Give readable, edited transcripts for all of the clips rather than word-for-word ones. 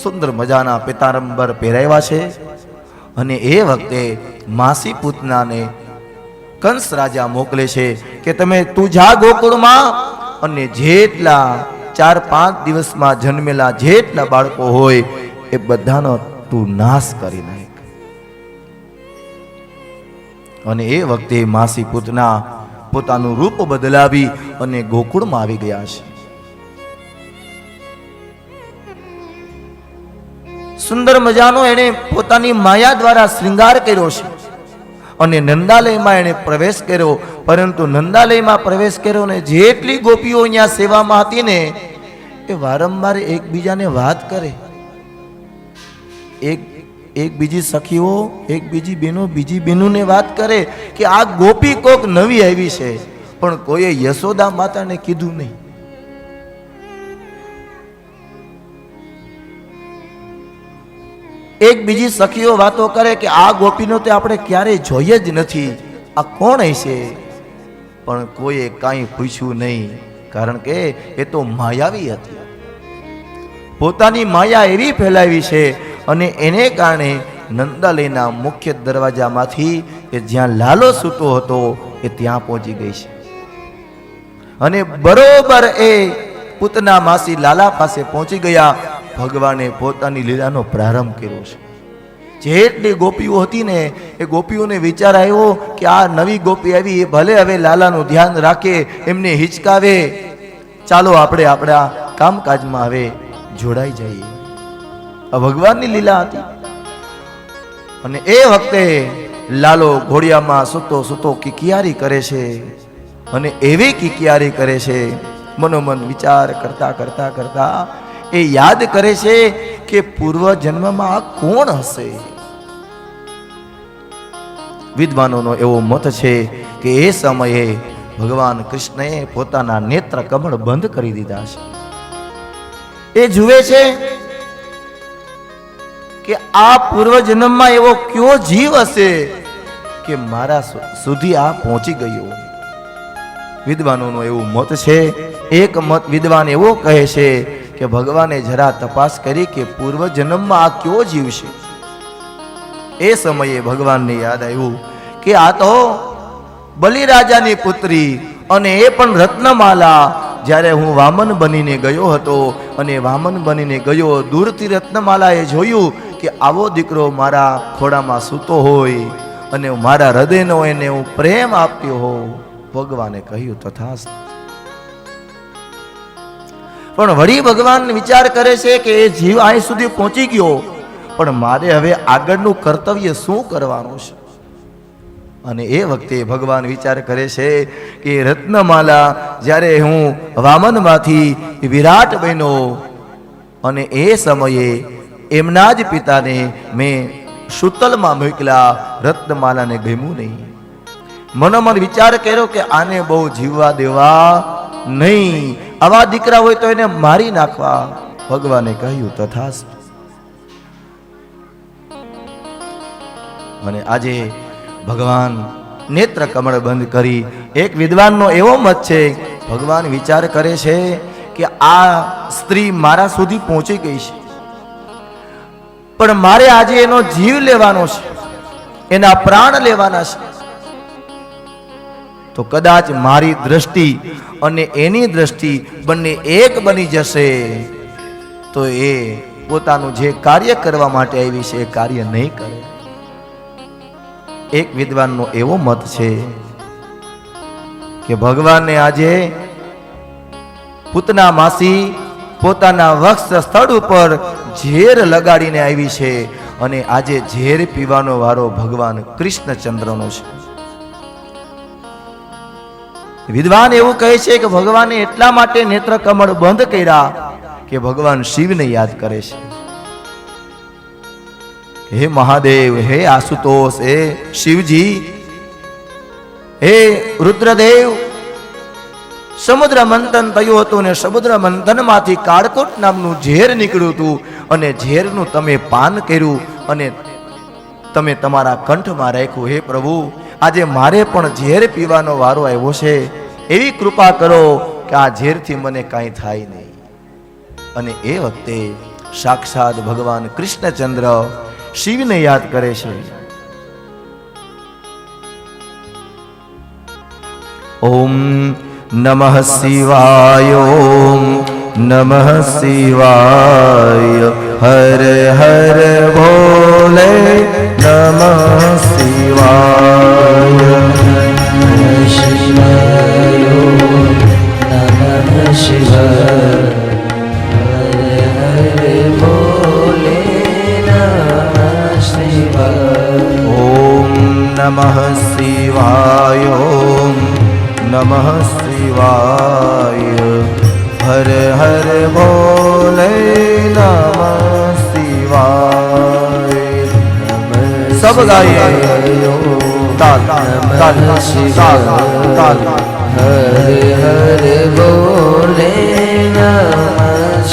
સુંદર મજાના પિતાંબર પહેરાવ્યા છે. અને એ વખતે માસી પૂતનાને કંસ રાજા મોકલે છે કે તું જા ગોકુળમાં અને જેટલા 4-5 દિવસમાં જન્મેલા જેટલા બાળકો હોય એ બધાનો તું નાશ કરી નાખ. અને એ વખતે માસી પૂતના પોતાનું રૂપ બદલાવી અને ગોકુળમાં આવી ગયા છે. સુંદર મજાનો એને પોતાની માયા દ્વારા શ્રૃંગાર કર્યો છે અને નંદાલયમાં એને પ્રવેશ કર્યો. પરંતુ નંદાલયમાં પ્રવેશ કર્યો ને જેટલી ગોપીઓ અહીંયા સેવામાં હતી ને એ વારંવાર એકબીજાને વાત કરે. એક બીજી સખીઓ, એક બીજી બહેનો, બીજી બહેનોને વાત કરે કે આ ગોપી કોક નવી આવી છે, પણ કોઈએ યશોદા માતાને કીધું નહીં. એક બીજી સખીઓ વાતો કરે કે આ ગોપીનો તો આપણે ક્યારેય જોઈએ જ નથી, આ કોણ હશે? પણ કોઈએ કાંઈ પૂછ્યું નહીં, કારણ કે એ તો માયાવી હતી. પોતાની માયા એવી ફેલાવી છે અને એને કારણે નંદાલયના મુખ્ય દરવાજામાંથી એ જ્યાં લાલો સૂતો હતો એ ત્યાં પહોંચી ગઈ છે. અને બરોબર એ પૂતના માસી લાલા પાસે પહોંચી ગયા. ભગવાને પોતાની લીલાનો પ્રારંભ કર્યો છે. જેટલી ગોપીઓ હતી ને એ ગોપીઓને વિચાર આવ્યો કે આ નવી ગોપી આવી એ ભલે હવે લાલાનું ધ્યાન રાખે, એમને હિચકાવે, ચાલો આપણે આપણા કામકાજમાં હવે જોડાઈ જઈએ. આ ભગવાનની લીલા હતી. અને એ વખતે લાલો ઘોડિયામાં સૂતો કિકિયારી કરે છે. અને એવી કિકિયારી કરે છે, મનોમન વિચાર કરતા કરતા કરતા એ યાદ કરે છે કે પૂર્વ જન્મમાં આ કોણ હશે? વિદ્વાનોનો એવો મત છે કે એ સમયે ભગવાન કૃષ્ણએ પોતાના નેત્ર કમળ બંધ કરી દીધા છે. એ જુએ છે કે આ પૂર્વ જન્મમાં એવો કયો જીવ હશે કે મારા સુધી આ પહોંચી ગયો. વિદ્વાનોનો એવું મત છે. એક મત વિદ્વાન એવો કહે છે કે ભગવાને જરા તપાસ કરી કે પૂર્વ જન્મમાં આ કયો જીવ છે. એ સમયે ભગવાનને યાદ આવ્યું કે આ તો બલિરાજાની પુત્રી, અને એ પણ રત્નમાલા. જ્યારે હું વામન બનીને ગયો હતો અને વામન બનીને ગયો, દૂરથી રત્નમાલાએ જોયું કે આવો દીકરો મારા ખોડામાં સૂતો હોય અને મારા હૃદયનો એને હું પ્રેમ આપ્યો હો. ભગવાને કહ્યું તથાસ્તુ. પણ વળી ભગવાન વિચાર કરે છે કે એ જીવ અહીં સુધી પહોંચી ગયો, પણ મારે હવે આગળનું કર્તવ્ય શું કરવાનું છે? અને એ વખતે ભગવાન વિચાર કરે છે કે રત્નમાલા જ્યારે હું વામનમાંથી વિરાટ બન્યો અને એ સમયે એમના જ પિતાને મેં શૂતલમાં મોકલા, રત્નમાલાને ગમ્યું નહીં. મનોમન વિચાર કર્યો કે આને બહુ જીવવા દેવા નહીં, આવા દીકરા હોય તો એને મારી નાખવા. ભગવાને કહ્યું તથાસ્તુ. અને આજે ભગવાન નેત્ર કમળ બંધ કરી. એક વિદ્વાનનો એવો મત છે, ભગવાન વિચાર કરે છે કે આ સ્ત્રી મારા સુધી પહોંચી ગઈ છે, પણ મારે આજે એનો જીવ લેવાનો છે, એના પ્રાણ લેવાના છે. તો કદાચ મારી દ્રષ્ટિ અને એની દ્રષ્ટિ બંને એક બની જશે તો એ પોતાનું જે કાર્ય કરવા માટે આવી છે એ કાર્ય નહીં કરે. એક વિદ્વાનનો એવો મત છે કે ભગવાનને આજે પૂતના માસી પોતાના વક્ષ સ્થળ ઉપર ઝેર લગાડીને આવી છે, અને આજે ઝેર પીવાનો વારો ભગવાન કૃષ્ણચંદ્રનો છે. વિદ્વાન એવું કહે છે કે ભગવાને એટલા માટે નેત્ર કમળ બંધ કર્યા કે ભગવાન શિવને યાદ કરે છે. હે મહાદેવ, હે આશુતોષ, હે શિવજી, હે રુદ્રદેવ, સમુદ્ર મંથન થયું હતું ને સમુદ્ર મંથન માંથી કાળકોટ નામનું ઝેર નીકળ્યું હતું, અને ઝેરનું તમે પાન કર્યું અને તમે તમારા કંઠમાં રાખ્યું. હે પ્રભુ, આજે મારે પણ ઝેર પીવાનો વારો આવ્યો છે, એવી કૃપા કરો કે આ ઝેરથી મને કાંઈ થાય નહીં. અને એ વખતે સાક્ષાત ભગવાન કૃષ્ણચંદ્ર શિવને યાદ કરે છે. ઓમ નમઃ શિવાય, ઓમ નમઃ શિવાય, હર હર ભોલે નમઃ શિવાય. શિવાય નમઃ શિવાય, હર હર ભોલે નમઃ શિવાય. ઓમ નમઃ શિવાય, ઓમ નમઃ શિવાય, હર હર ભોલે નમઃ શિવાય. સબ ગાઈએ તાલ તાલ તાલ તાલ. હર હર ભોલે નમઃ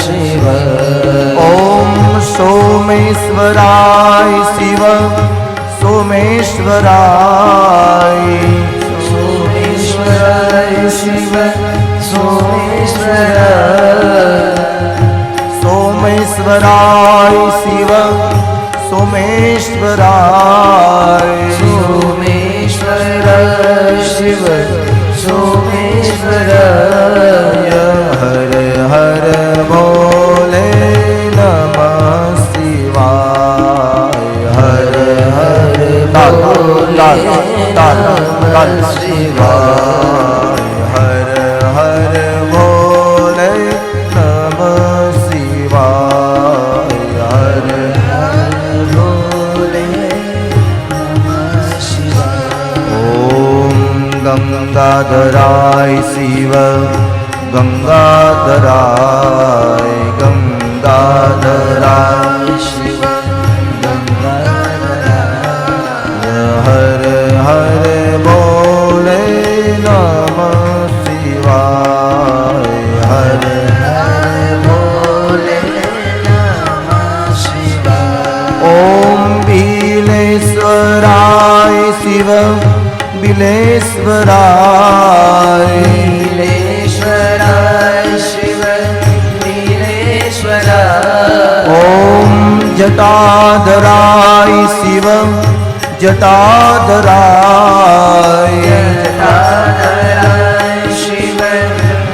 શિવાય. ઓમ સોમેશ્વરાય શિવ સોમેશ્વરાય, સોમેશ્વરાય શિવ સોમેશ્વરાય. સોમેશ્વરાય શિવ સોમેશ્વરાય, સોમેશ્વરાય શિવ સોમેશ્વરાય. હર હર ભોલે નમઃ શિવાય, હર હર તાલ તાલ તાલ તાલ શિવાય, હર હર ભોલે નમઃ શિવાય, હર ભોલે નમઃ શિવાય. ઓમ ગંગાધરાય શિવ ગંગાધરાય, ગંગાધરાય શિવ ગંગાધરાય. હર હર બોલે નમઃ શિવાય, હર ભોલે નમઃ શિવાય. ઓમ બિલેશ્વરાય શિવ બિલેશ્વરાય, નીલેશ્વરાય શિવ નીલેશ્વરાય. ઓમ જટાધરાય શિવ જટાધરાય, જટાધરાય શિવ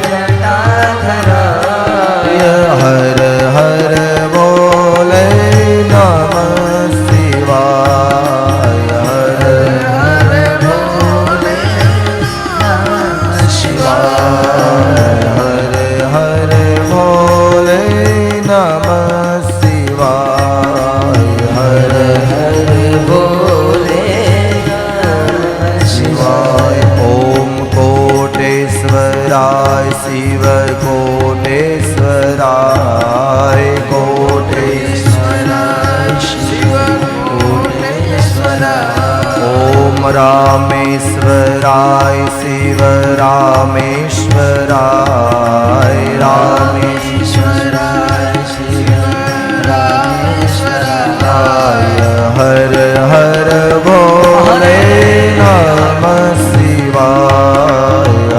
જટાધરાય. હર હર બોલે નમઃ શિવાય, હર હર ભોલે નમઃ શિવાય. હર હર બોલે નમઃ શિવાય, હર હર ભોલે નમઃ શિવાય. ઓમ કોટેશ્વરાય શિવ કોટેશ્વરાય, કોટેશ્વરાય શિવ કોટેશ્વરાય. ઓમ રામેશ્વરાય શિવ રામેશ્વરાય, રામેશ્વરાય શિવ રામેશ્વરાય. હર હર ભોલે નમઃ શિવાય,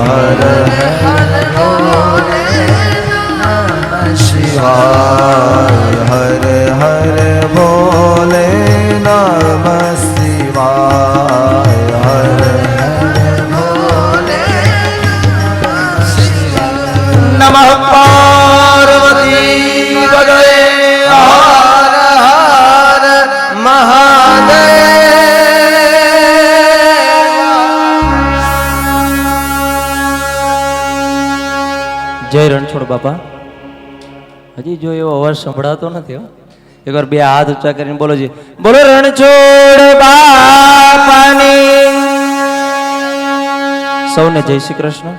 હર હર ભોલે નમઃ શિવાય, હર હર ભોલે નમઃ શિવાય, હર ભોલે નમઃ શિવાય. નમઃ પાર્વતી પદે હર હર મહાદેવ. જય રણછોડ બાપા. હજી જો એવો અવાજ સંભળાતો નથી હો. એકવાર બે હાથ ઊંચા કરીને બોલો જી, બોલો રણછોડ બાપાની. સૌને જય શ્રી કૃષ્ણ.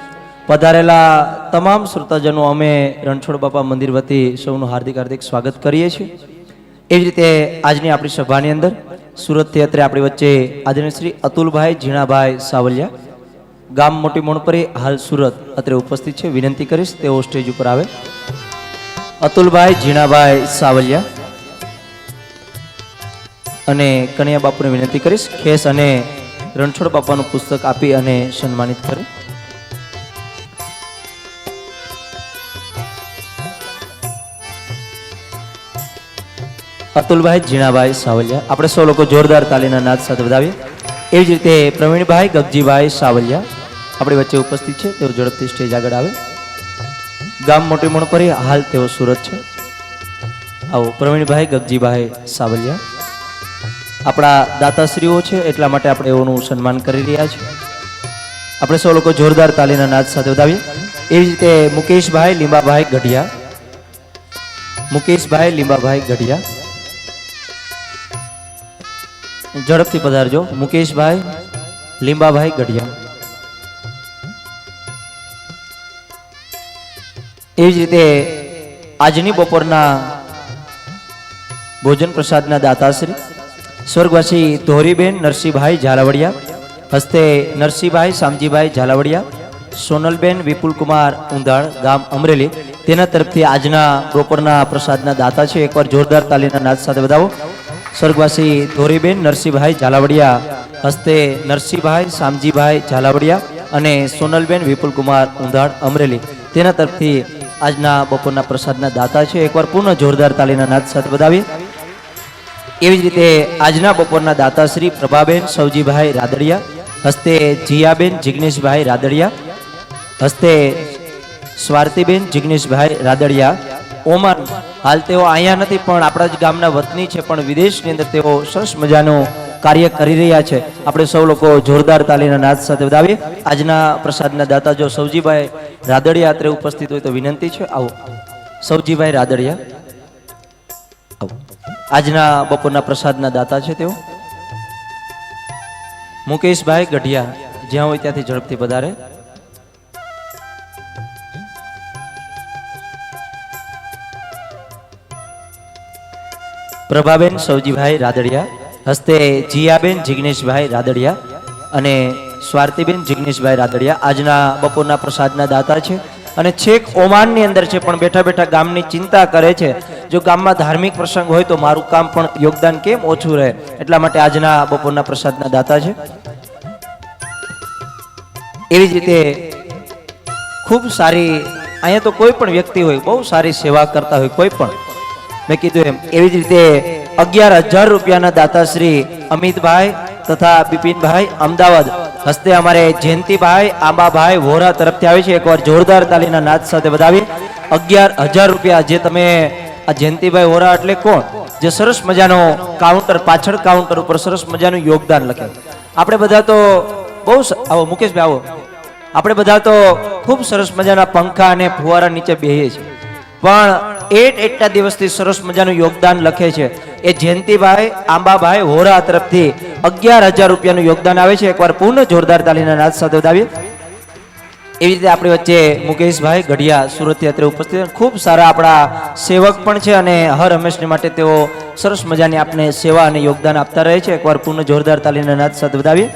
પધારેલા તમામ શ્રોતાજનો અમે રણછોડ બાપા મંદિર વતી સૌનું હાર્દિક હાર્દિક સ્વાગત કરીએ છીએ. એવી રીતે આજની આપણી સભાની અંદર સુરતથી અત્રે આપણી વચ્ચે આદરણીય શ્રી અતુલભાઈ ઝીણાભાઈ સાવલિયા, ગામ મોટી મોણપરી, હાલ સુરત અત્રે ઉપસ્થિત છે. વિનંતી કરીશ તેઓ સ્ટેજ ઉપર આવે. અતુલભાઈ ઝીણાભાઈ સાવલિયા અને કનૈયા બાપુને વિનંતી કરીશ ખેસ અને રણછોડ બાપાનું પુસ્તક આપી અને સન્માનિત કરે. અતુલભાઈ જીણાભાઈ સાવલિયા. આપણે સૌ લોકો જોરદાર તાલીના નાદ સાથે વધાવીએ. એવી જ રીતે પ્રવીણભાઈ ગગજીભાઈ સાવલિયા આપણી વચ્ચે ઉપસ્થિત છે. તેઓ ઝડપથી સ્ટેજ આગળ આવે. ગામ મોટી મણપરી, હાલ તેઓ સુરત છે. આવો પ્રવીણભાઈ ગગજીભાઈ સાવલિયા આપણા દાતાશ્રીઓ છે, એટલા માટે આપણે એઓનું સન્માન કરી રહ્યા છીએ. આપણે સૌ લોકો જોરદાર તાલીના નાદ સાથે વધાવીએ. એવી જ રીતે મુકેશભાઈ લીંબાભાઈ ગઢિયા, મુકેશભાઈ લીંબાભાઈ ગઢિયા ઝડપથી પધારજો. મુકેશભાઈ લીંબાભાઈ ગઢિયા. એવી જ રીતે આજની બપોરના ભોજન પ્રસાદના દાતાશ્રી સ્વર્ગવાસી ધોરીબેન નરસિંહભાઈ ઝાલાવડિયા, હસ્તે નરસિંહભાઈ શામજીભાઈ ઝાલાવડિયા, સોનલબેન વિપુલકુમાર ઉંધાળ, ગામ અમરેલી, તેના તરફથી આજના બપોરના પ્રસાદના દાતા છે. એકવાર જોરદાર તાલીના નાદ સાથે વધાવો. સ્વર્ગવાસી ધોરીબેન નરસિંહભાઈ ઝાલાવડિયા, હસ્તે નરસિંહભાઈ શામજીભાઈ ઝાલાવડિયા અને સોનલબેન વિપુલકુમાર ઉંધાળ, અમરેલી, તેના તરફથી આજના બપોરના પ્રસાદના દાતા છે. એકવાર પૂર્ણ જોરદાર તાલીના નાદ સાથે વધાવીએ. એવી જ રીતે આજના બપોરના દાતા શ્રી પ્રભાબેન સૌજીભાઈ રાદડિયા, હસ્તે જીયાબેન જિગ્નેશભાઈ રાદડિયા, હસ્તે સ્વાર્તિબેન જિગ્નેશભાઈ રાદડિયા, ઓમાન. હાલ તેઓ અહીંયા નથી પણ આપણા જ ગામના વતની છે, પણ વિદેશની અંદર તેઓ સરસ મજાનું કાર્ય કરી રહ્યા છે. આપણે સૌ લોકો જોરદાર તાલીના નાદ સાથે વધાવીએ. આજના પ્રસાદના દાતા જો સૌજીભાઈ રાદડિયા અત્રે ઉપસ્થિત હોય તો વિનંતી છે. આવો સૌજીભાઈ રાદડિયા, આવો. આજના બપોરના પ્રસાદના દાતા છે તેઓ. મુકેશભાઈ ગઢિયા જ્યાં હોય ત્યાંથી ઝડપથી પધારે. પ્રભાબેન સૌજીભાઈ રાદડિયા, હસ્તે જીયાબેન જિગ્નેશભાઈ રાદડિયા અને સ્વાર્તિબેન જિગ્નેશભાઈ રાદડિયા આજના બપોરના પ્રસાદના દાતા છે. અને છેક ઓમાનની અંદર છે, પણ બેઠા બેઠા ગામની ચિંતા કરે છે. જો ગામમાં ધાર્મિક પ્રસંગ હોય તો મારું કામ પણ યોગદાન કેમ ઓછું રહે, એટલા માટે આજના બપોરના પ્રસાદના દાતા છે. એવી જ રીતે ખૂબ સારી, અહીંયા તો કોઈ પણ વ્યક્તિ હોય બહુ સારી સેવા કરતા હોય કોઈ પણ, મેં કીધું એમ. એવી જ રીતે 11,000 રૂપિયાના દાતા શ્રી અમિતભાઈ તથા બિપિનભાઈ અમદાવાદ, હસ્તે અમારે જયંતિભાઈ આંબાભાઈ વોરા તરફથી આવે છે. એકવાર જોરદાર તાલીના નાદ સાથે વધાવીએ. 11,000 રૂપિયા જે તમે આ જયંતિભાઈ વોરા એટલે કોણ, જે સરસ મજાનો કાઉન્ટર, પાછળ કાઉન્ટર ઉપર સરસ મજાનું યોગદાન લખે. આપણે બધા તો બહુ આવો મુકેશભાઈ આવો, આપણે બધા તો ખૂબ સરસ મજાના પંખા અને ફુવારા નીચે બેહીએ છીએ, પણ એટલા દિવસથી સરસ મજાનું યોગદાન લખે છે. એ જયંતિભાઈ આંબાભાઈ વોરા તરફથી 11,000 રૂપિયાનું યોગદાન આવે છે. એકવાર પૂર્ણ જોરદાર તાલીના નાદ સાથે વધાવીએ. એવી રીતે આપણી વચ્ચે મુકેશભાઈ ગઢિયા સુરતથી અત્રે ઉપસ્થિત, ખૂબ સારા આપણા સેવક પણ છે અને હર હંમેશની માટે તેઓ સરસ મજાની આપણે સેવા અને યોગદાન આપતા રહે છે. એકવાર પૂર્ણ જોરદાર તાલીના નાદ સાથે વધાવીએ.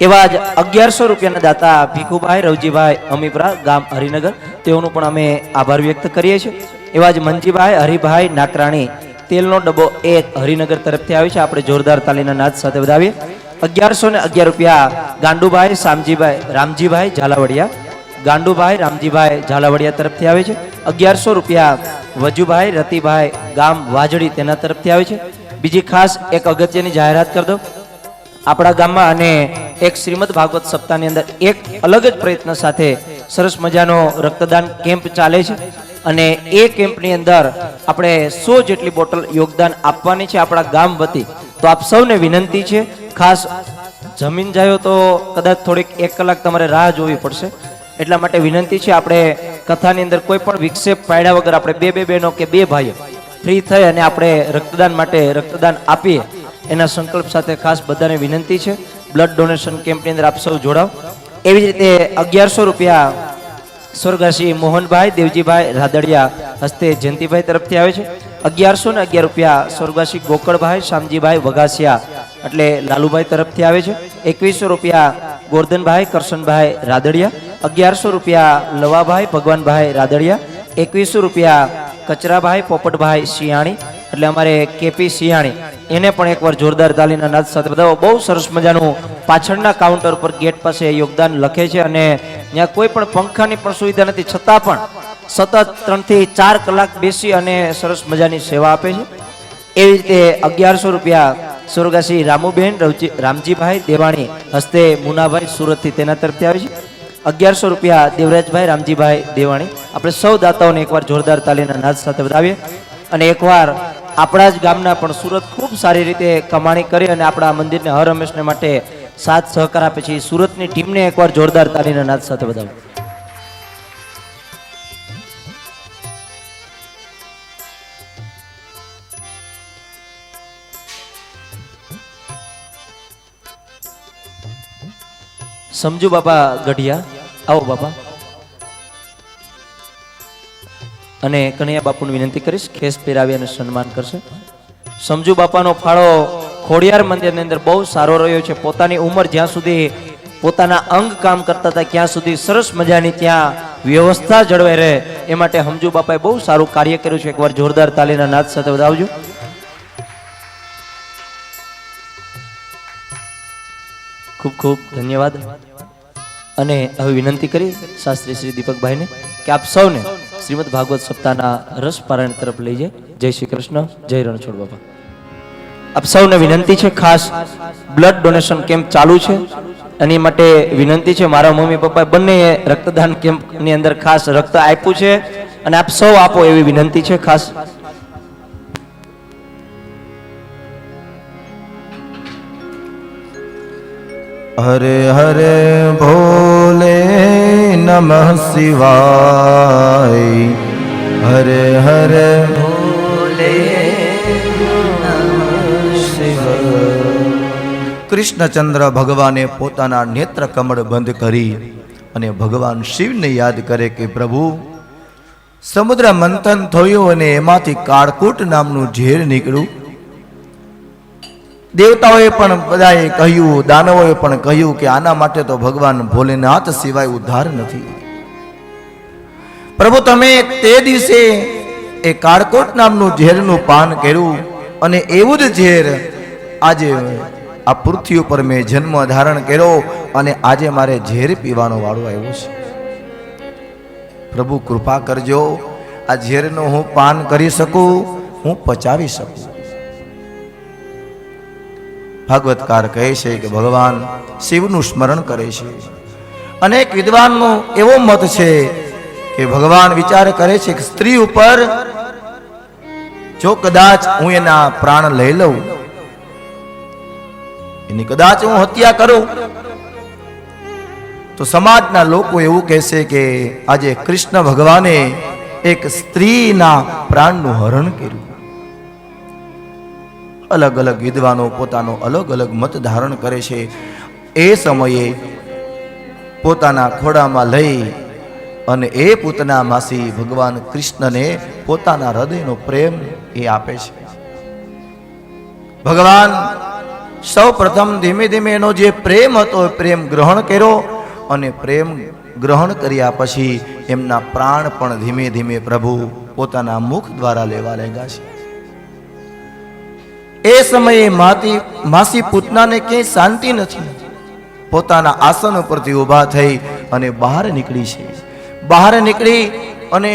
એવા જ 1100 રૂપિયાના દાતા ભીખુભાઈ રવજીભાઈ અમીપરા, ગામ હરિનગર, તેઓનું પણ અમે આભાર વ્યક્ત કરીએ છીએ. એવા જ મંજીભાઈ હરિભાઈ નાકરાણી, તેલનો ડબ્બો 1, હરિનગર તરફથી આવે છે. આપણે જોરદાર તાલીના નાદ સાથે વધાવીએ. 1111 રૂપિયા ગાંડુભાઈ શામજીભાઈ રામજીભાઈ ઝાલાવડિયા, ગાંડુભાઈ રામજીભાઈ ઝાલાવડિયા તરફથી આવે છે. 1100 રૂપિયા વજુભાઈ રતિભાઈ, ગામ વાજડી, તેના તરફથી આવે છે. બીજી ખાસ એક અગત્યની જાહેરાત કરી દો. આપણા ગામમાં અને એક શ્રીમદ ભાગવત સપ્તાહની અંદર એક અલગ જ પ્રયત્ન સાથે સરસ મજાનો રક્તદાન કેમ્પ ચાલે છે અને એ કેમ્પની અંદર આપણે 100 જેટલી બોટલ યોગદાન આપવાની છે આપણા ગામ વતી. તો આપ સૌને વિનંતી છે, ખાસ જમીન જાય તો કદાચ થોડીક 1 કલાક તમારે રાહ જોવી પડશે, એટલા માટે વિનંતી છે. આપણે કથાની અંદર કોઈ પણ વિક્ષેપ પાડ્યા વગર આપણે બે બહેનો કે 2 ભાઈઓ ફ્રી થઈ અને આપણે રક્તદાન માટે રક્તદાન આપીએ, એના સંકલ્પ સાથે ખાસ બધાને વિનંતી છે. બ્લડ ડોનેશન કેમ્પની અંદર આપ સૌ જોડાવ. એવી જ રીતે 1100 રૂપિયા સ્વર્ગવાસી મોહનભાઈ દેવજીભાઈ રાદડિયા, હસ્તે જયંતિભાઈ તરફથી આવે છે. 1111 રૂપિયા સ્વર્ગવાસી ગોકળભાઈ શામજીભાઈ વઘાસિયા, એટલે લાલુભાઈ તરફથી આવે છે. 2100 રૂપિયા ગોરધનભાઈ કરશનભાઈ રાદડિયા, 1100 રૂપિયા લવાભાઈ ભગવાનભાઈ રાદડિયા, 2100 રૂપિયા કચરાભાઈ પોપટભાઈ સિયાણી, એટલે અમારે કેપી સિયાણી, એને પણ એકવાર જોરદાર તાલીના નાદ સાથે બતાવો. બહુ સરસ મજાનું પાછળના કાઉન્ટર પર ગેટ પાસે યોગદાન લખે છે અને ત્યાં કોઈ પણ પંખાની પણ સુવિધા નથી, છતાં પણ સતત 3 થી 4 કલાક બેસી અને સરસ મજાની સેવા આપે છે. એવી રીતે 1100 રૂપિયા સ્વર્ગવાસી રામુબેન રામજીભાઈ દેવાણી હસ્તે મુનાભાઈ સુરતથી તેના તરફથી આવે છે. 1100 રૂપિયા દેવરાજભાઈ રામજીભાઈ દેવાણી. આપણે સૌ દાતાઓને એકવાર જોરદાર તાલીના નાદ સાથે વધાવીએ. અને એકવાર આપણા જ ગામના પણ સુરત ખૂબ સારી રીતે કમાણી કરી અને આપણા મંદિરને હર હંમેશને માટે સાથ સહકાર આપે છે. સુરતની ટીમને એકવાર જોરદાર તાલીના નાદ સાથે વધાવો. સમજુ બાપા ગઢિયા, આવો બાપા. અને કનૈયા બાપુની વિનંતી કરીશ, ખેસ પહેરાવી અને સન્માન કરશે. સમજુ બાપાનો ફાળો ખોડિયાર મંદિરની અંદર બહુ સારો રહ્યો છે. પોતાની ઉંમર જ્યાં સુધી પોતાના અંગ કામ કરતા હતા ત્યાં સુધી સરસ મજાની ત્યાં વ્યવસ્થા જળવાઈ રહે એ માટે સમજુ બાપાએ બહુ સારું કાર્ય કર્યું છે. એકવાર જોરદાર તાલીના નાદ સાથે વધાવજો. ખૂબ ખૂબ ધન્યવાદ. અને હવે વિનંતી કરી શાસ્ત્રી શ્રી દીપકભાઈને કે આપ સૌને શ્રીમદ ભાગવત સપ્તાહના રસ પારાયણ તરફ લઈ જાય. જય શ્રી કૃષ્ણ, જય રણછોડ બાપા. આપ સૌને વિનંતી છે, ખાસ બ્લડ ડોનેશન કેમ્પ ચાલુ છે એની માટે વિનંતી છે. મારા મમ્મી પપ્પા બંને રક્તદાન કેમ્પની અંદર ખાસ રક્ત આપ્યું છે અને આપ સૌ આપો એવી વિનંતી છે ખાસ. હરે હરે ભોલે નમઃ શિવાય. હરે હરે ભોલે નમઃ શિવાય. કૃષ્ણચંદ્ર ભગવાને પોતાના નેત્ર કમળ બંધ કરી અને ભગવાન શિવને યાદ કરે કે પ્રભુ, સમુદ્ર મંથન થયું અને એમાંથી કાળકૂટ નામનું ઝેર નીકળ્યું. દેવતાઓએ પણ બધાએ કહ્યું, દાનવોએ પણ કહ્યું કે આના માટે તો ભગવાન ભોલેનાથ સિવાય ઉદ્ધાર નથી. પ્રભુ, તમે તે દિવસે એ કાળકોટ નામનું ઝેરનું પાન કર્યું અને એવું જ ઝેર આજે આ પૃથ્વી ઉપર મેં જન્મ ધારણ કર્યો અને આજે મારે ઝેર પીવાનો વાળો આવ્યો છે. પ્રભુ કૃપા કરજો, આ ઝેરનું હું પાન કરી શકું, હું પચાવી શકું. ભાગવતકાર કહે છે કે ભગવાન શિવનું સ્મરણ કરે છે. અનેક વિદ્વાનનો એવો મત છે કે ભગવાન વિચાર કરે છે કે સ્ત્રી ઉપર જો કદાચ હું એના પ્રાણ લઈ લઉં, એની કદાચ હું હત્યા કરું, તો સમાજના લોકો એવું કહેશે કે આજે કૃષ્ણ ભગવાને એક સ્ત્રીના પ્રાણનું હરણ કર્યું. અલગ અલગ વિદ્વાનો પોતાનો અલગ અલગ મત ધારણ કરે છે. એ સમયે પોતાના ખોડામાં લઈ અને એ પૂતના માસી ભગવાન કૃષ્ણને પોતાના હૃદયનો પ્રેમ એ આપે છે. ભગવાન સૌ પ્રથમ ધીમે ધીમે એનો જે પ્રેમ હતો એ પ્રેમ ગ્રહણ કર્યો અને પ્રેમ ગ્રહણ કર્યા પછી એમના પ્રાણ પણ ધીમે ધીમે પ્રભુ પોતાના મુખ દ્વારા લેવા લાગ્યા છે. એ સમયે માસી પૂતનાને ક્યાંય શાંતિ નથી. પોતાના આસન ઉપરથી ઊભા થઈ અને બહાર નીકળી છે. બહાર નીકળી અને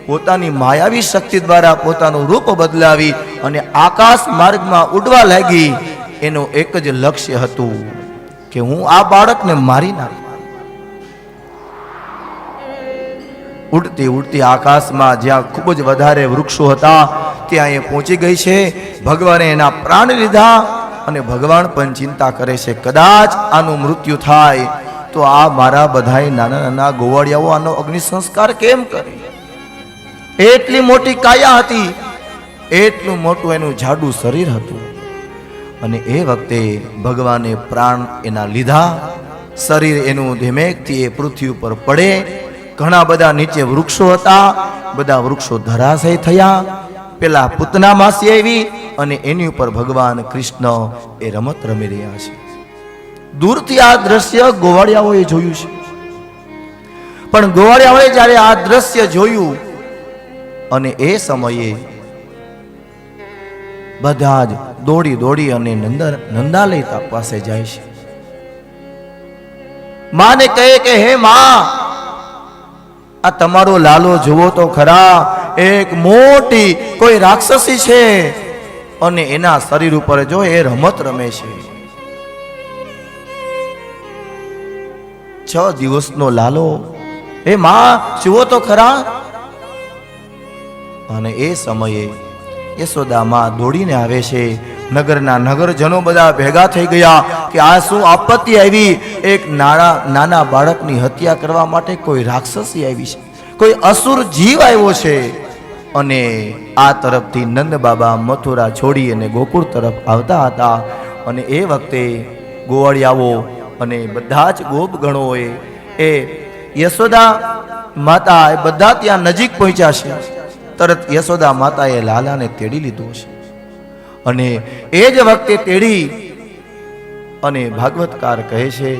પોતાની માયાવી શક્તિ દ્વારા પોતાનું રૂપ બદલાવી અને આકાશ માર્ગમાં ઉડવા લાગી. એનું એક જ લક્ષ્ય હતું કે હું આ બાળકને મારી નાખ. ઉડતી ઉડતી આકાશમાં જ્યાં ખૂબ જ વધારે વૃક્ષો હતા ત્યાં એ પહોંચી ગઈ છે. ભગવાને એના પ્રાણ લીધા અને ભગવાન પણ ચિંતા કરે છે કદાચ આનું મૃત્યુ થાય તો આ મારા બધાય નાના નાના ગોવાળિયાઓ આનો અગ્નિ સંસ્કાર કેમ કરે. એટલી મોટી કાયા હતી, એટલું મોટું એનું જાડું શરીર હતું. અને એ વખતે ભગવાને પ્રાણ એના લીધા. શરીર એનું ધીમેકથી એ પૃથ્વી ઉપર પડે. ઘણા બધા નીચે વૃક્ષો હતા, બધા વૃક્ષો ધરાશય થયા. પેલા પૂતના માસી આવી અને એની ઉપર ભગવાન કૃષ્ણ એ રમત રમી રહ્યા છે. દૂરથી આ દ્રશ્ય ગોવાળિયાઓએ જોયું છે, પણ ગોવાળિયાઓએ જ્યારે આ દ્રશ્ય જોયું અને એ સમયે બધા જ દોડી દોડી અને નંદાલય પાસે જાય છે. માને કહે કે હે માં, આ તમારો લાલો જુઓ તો ખરા, એક મોટી કોઈ રાક્ષસી છે અને એના શરીર ઉપર જો એ રમત રમે છે. 6 દિવસનો લાલો, એ માં જુઓ તો ખરા. અને એ સમયે યશોદા માં દોડીને આવે છે. નગરના નગરજનો બધા ભેગા થઈ ગયા કે આ શું આપત્તિ આવી. એક નાના બાળકની હત્યા કરવા માટે કોઈ રાક્ષસી આવી છે, કોઈ અસુર જીવ આવ્યો છે. અને આ તરફથી નંદ બાબા મથુરા છોડી અને ગોકુળ તરફ આવતા હતા. અને એ વખતે ગોવાળિયાઓ અને બધા જ ગોપગણોએ એ યશોદા માતા એ બધા ત્યાં નજીક પહોંચ્યા છે. તરત યશોદા માતાએ લાલાને તેડી લીધો છે. અને એ જ વખતે તેડી અને ભાગવતકાર કહે છે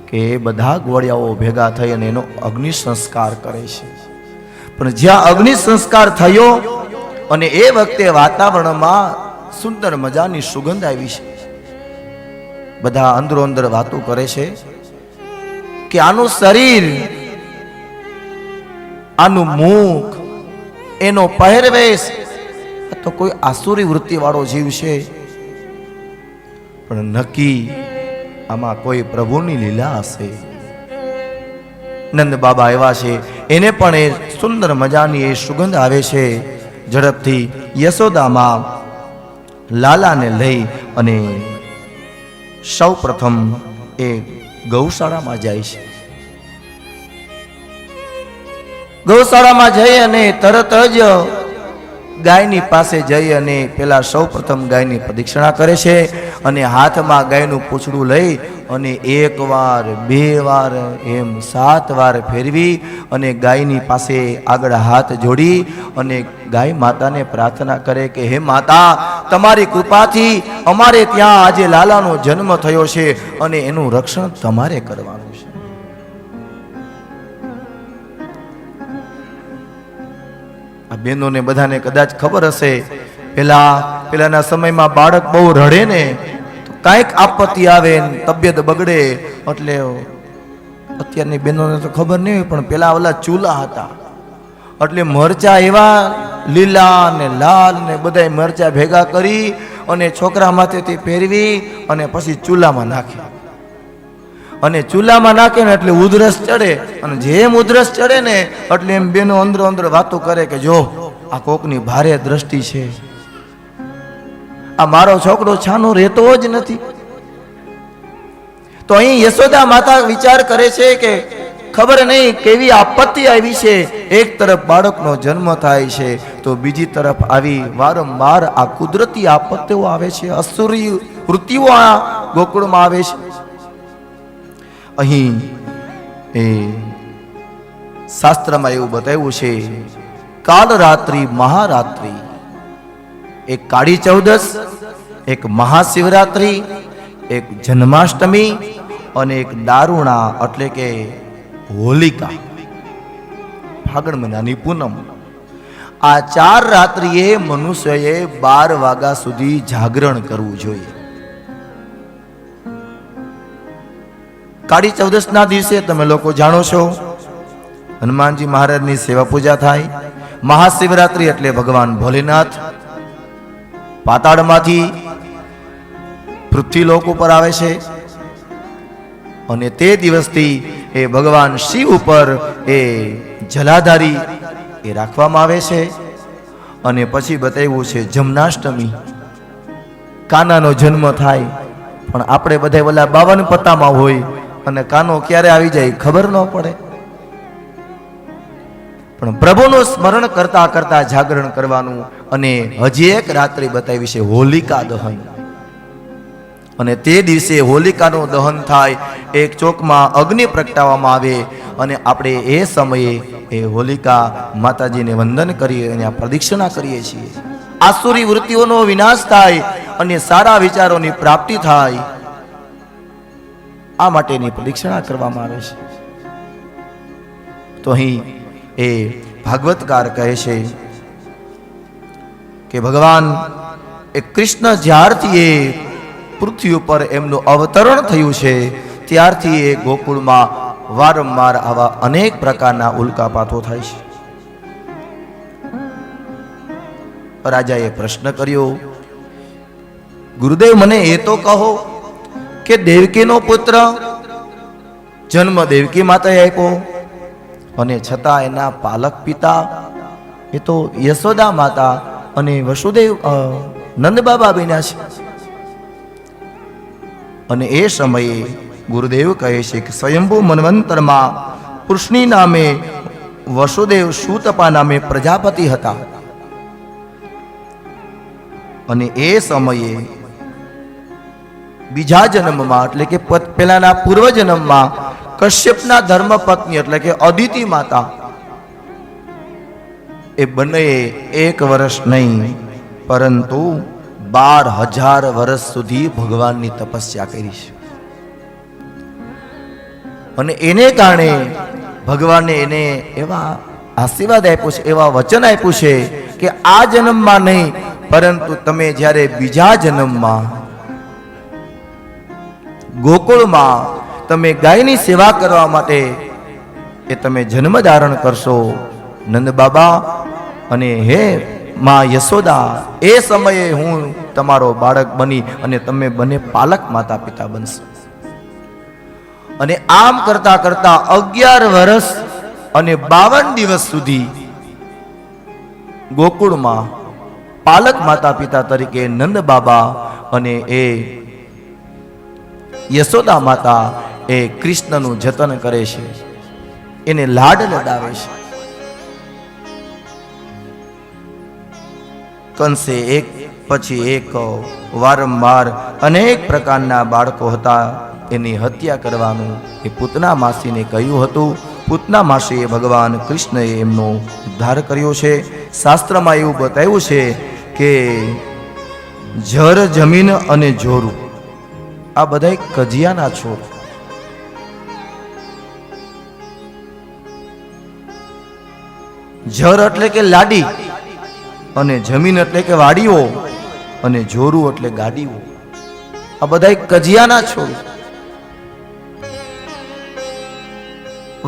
કે એ બધા ગોળિયાઓ ભેગા થઈ અને એનો અગ્નિ સંસ્કાર કરે છે. પણ જ્યાં અગ્નિ સંસ્કાર થયો અને એ વખતે વાતાવરણમાં સુંદર મજાની સુગંધ આવી છે. બધા અંદરો અંદર વાતો કરે છે કે આનું શરીર, આનું મુખ, એનો પહેરવેશ તો કોઈ આસુરી વૃત્તિ વાળો જીવ છે. પણ નક્કી આમાં કોઈ પ્રભુની લીલા હશે. નંદ બાબા આવ્યા છે, એને પણ એ સુંદર મજાની એ સુગંધ આવે છે. ઝડપથી યશોદામાં લાલાને લઈ અને સૌ પ્રથમ એ ગૌશાળામાં જાય છે. ગૌશાળામાં જઈ અને તરત જ ગાયની પાસે જઈ અને પેલા સૌ પ્રથમ ગાયની પ્રદક્ષિણા કરે છે. અને હાથમાં ગાયનું પૂંછડું લઈ અને 1 વાર 2 વાર એમ 7 વાર ફેરવી અને ગાયની પાસે આગળ હાથ જોડી અને ગાય માતાને પ્રાર્થના કરે કે હે માતા, તમારી કૃપાથી અમારે ત્યાં આજે લાલાનો જન્મ થયો છે અને એનું રક્ષણ તમારે કરવાનું છે. આ બહેનોને બધાને કદાચ ખબર હશે, પેલાના સમયમાં બાળક બહુ રડે ને તો કાંઈક આપત્તિ આવે, તબિયત બગડે, એટલે અત્યારની બહેનોને તો ખબર નહીં હોય પણ પેલા ઓલા ચૂલા હતા, એટલે મરચા એવા લીલા ને લાલ ને બધા મરચા ભેગા કરી અને છોકરા માથેથી પહેરવી અને પછી ચૂલામાં નાખે. અને ચૂલામાં નાખે ને એટલે ઉધરસ ચડે, અને જેમ ઉધરસ ચડે ને એટલે એમ બેનો અંદરો અંદર વાતો કરે કે જો આ કોકની ભારે દ્રષ્ટિ છે, આ મારો છોકરો છાનો રહેતો જ નથી. તો અહીં યશોદા માતા વિચાર કરે છે કે ખબર નહીં કેવી આપત્તિ આવી છે. એક તરફ બાળકનો જન્મ થાય છે તો બીજી તરફ આવી વારંવાર આ કુદરતી આપત્તિઓ આવે છે, અસુરી વૃત્તિઓ આ ગોકુળમાં આવે છે. અહીં એ શાસ્ત્રમાં એવું બતાવ્યું છે, કાલ રાત્રિ મહારાત્રિ, એક કાળી ચૌદસ, એક મહાશિવરાત્રિ, એક જન્માષ્ટમી અને એક દારૂણા એટલે કે હોલિકા, ફાગણ મહિનાની પૂનમ. આ 4 રાત્રિએ મનુષ્યએ 12 વાગ્યા સુધી જાગરણ કરવું જોઈએ. કાળી ચૌદસના દિવસે તમે લોકો જાણો છો હનુમાનજી મહારાજની સેવા પૂજા થાય. મહાશિવરાત્રિ એટલે ભગવાન ભોલેનાથ પાતાળમાંથી પૃથ્વીલોક ઉપર આવે છે અને તે દિવસથી એ ભગવાન શિવ ઉપર એ જલાધારી એ રાખવામાં આવે છે. અને પછી બતાવ્યું છે જન્માષ્ટમી, કાનાનો જન્મ થાય. પણ આપણે બધા ઓલા 52 પત્તામાં હોય અને કાનો ક્યારે આવી જાય ખબર ન પડે. પણ પ્રભુનું સ્મરણ કરતા કરતા જાગરણ કરવાનું. અને હજી એક રાત્રિ બતાવી છે હોલિકા દહન, અને તે દિવસે હોલિકાનું દહન થાય, એક ચોકમાં અગ્નિ પ્રગટાવવામાં આવે અને આપણે એ સમયે એ હોલિકા માતાજીને વંદન કરીએ અને આ પ્રદક્ષિણા કરીએ છીએ. આસુરી વૃત્તિઓનો વિનાશ થાય અને સારા વિચારોની પ્રાપ્તિ થાય, આ માટેની પ્રદક્ષિણા કરવામાં આવે છે. તો અહીં એ ભાગવતકાર કહે છે કે ભગવાન એ કૃષ્ણ જ્યારથી એ પૃથ્વી ઉપર એમનું અવતરણ થયું છે ત્યારથી એ ગોકુળમાં વારંવાર આવા અનેક પ્રકારના ઉલ્કાપાતો થાય છે. રાજાએ પ્રશ્ન કર્યો ગુરુદેવ મને એ તો કહો કે દેવકીનો પુત્ર જન્મ દેવકી માતાએ આપ્યો અને છતાં એના પાલક પિતા એ તો યશોદા માતા અને વસુદેવ નંદ બાબા બન્યા છે. અને એ સમયે ગુરુદેવ કહે છે કે સ્વયંભૂ મન્વંતરમાં કૃષ્ણી નામે વસુદેવ સુતપા નામે પ્રજાપતિ હતા. અને એ સમયે બીજા જન્મમાં એટલે કે પેલાના પૂર્વ જન્મમાં કશ્યપના ધર્મપત્ની એટલે કે અદિતિ માતા એ બંને 1 વર્ષ નહીં પરંતુ 12,000 વર્ષ સુધી ભગવાનની તપસ્યા કરી છે. અને એને કારણે ભગવાને એને એવા આશીર્વાદ આપ્યો છે, એવા વચન આપ્યું છે કે આ જન્મમાં નહીં પરંતુ તમે જ્યારે બીજા જન્મમાં ગોકુળમાં તમે ગાયની સેવા કરવા માટે એ તમે જન્મ ધારણ કરશો નંદ બાબા અને હે માં યશોદા, એ સમયે હું તમારો બાળક બની અને તમે બંને પાલક માતા પિતા બનશો. અને આમ કરતા કરતા 11 વર્ષ અને 52 દિવસ સુધી ગોકુળમાં પાલક માતા પિતા તરીકે નંદ બાબા અને એ યશોદા માતા એ કૃષ્ણનું જતન કરે છે, એને લાડ લડાવે છે. કંસે એક પછી એક વારંવાર અનેક પ્રકારના બાળકો હતા, એની હત્યા કરવાનું એ પૂતના માસીને કહ્યું હતું. પૂતના માસીએ ભગવાન કૃષ્ણએ એમનો ઉદ્ધાર કર્યો છે. શાસ્ત્રમાં એવું બતાવ્યું છે કે જર જમીન અને જોરું આ બધા કજિયાના છોડ. જર એટલે કે લાડી અને જમીન એટલે કે વાડીઓ અને જોરું એટલે ગાડીઓ, આ બધા કજિયાના છોડ.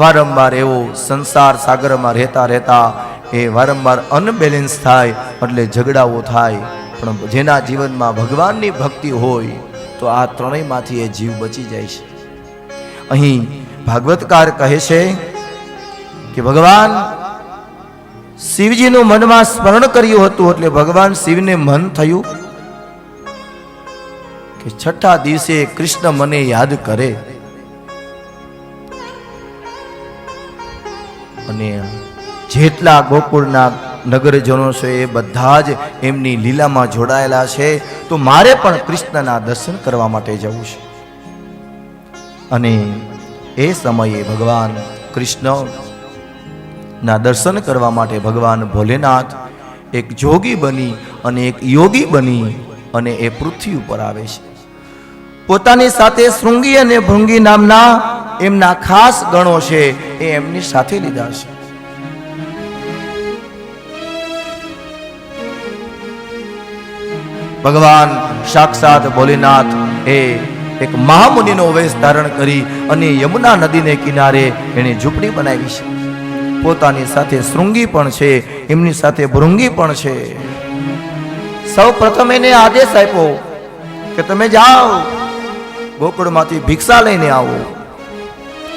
વારંવાર એવો સંસાર સાગરમાં રહેતા રહેતા એ વારંવાર અનબેલેન્સ થાય એટલે ઝઘડાઓ થાય. પણ જેના જીવનમાં ભગવાનની ભક્તિ હોય તો આ ત્રણેયમાંથી એ જીવ બચી જાય છે. અહીં ભાગવતકાર કહે છે કે ભગવાન શિવજીનું મનમાં સ્મરણ કર્યું હતું એટલે ભગવાન શિવને મન થયું કે છઠ્ઠા દિવસે કૃષ્ણ મને યાદ કરે. અને જેટલા ગોકુળના નગરજનો છે એ બધા જ એમની લીલામાં જોડાયેલા છે, તો મારે પણ કૃષ્ણના દર્શન કરવા માટે જવું છે. અને એ સમયે ભગવાન કૃષ્ણ ના દર્શન કરવા માટે ભગવાન ભોલેનાથ એક જોગી બની અને એક યોગી બની અને એ પૃથ્વી ઉપર આવે છે. પોતાની સાથે શૃંગી અને ભૃંગી નામના એમના ખાસ ગણો છે એ એમની સાથે લીધા છે. ભગવાન સાક્ષાત ભોલેનાથ એ એક મહામુનિનો વેશ ધારણ કરી અને યમુના નદીને કિનારે એને ઝૂંપડી બનાવી છે. પોતાની સાથે શૃંગી પણ છે, એમની સાથે ભૃંગી પણ છે. સૌ પ્રથમ એને આદેશ આપ્યો કે તમે જાઓ ગોકુળમાંથી ભિક્ષા લઈને આવો.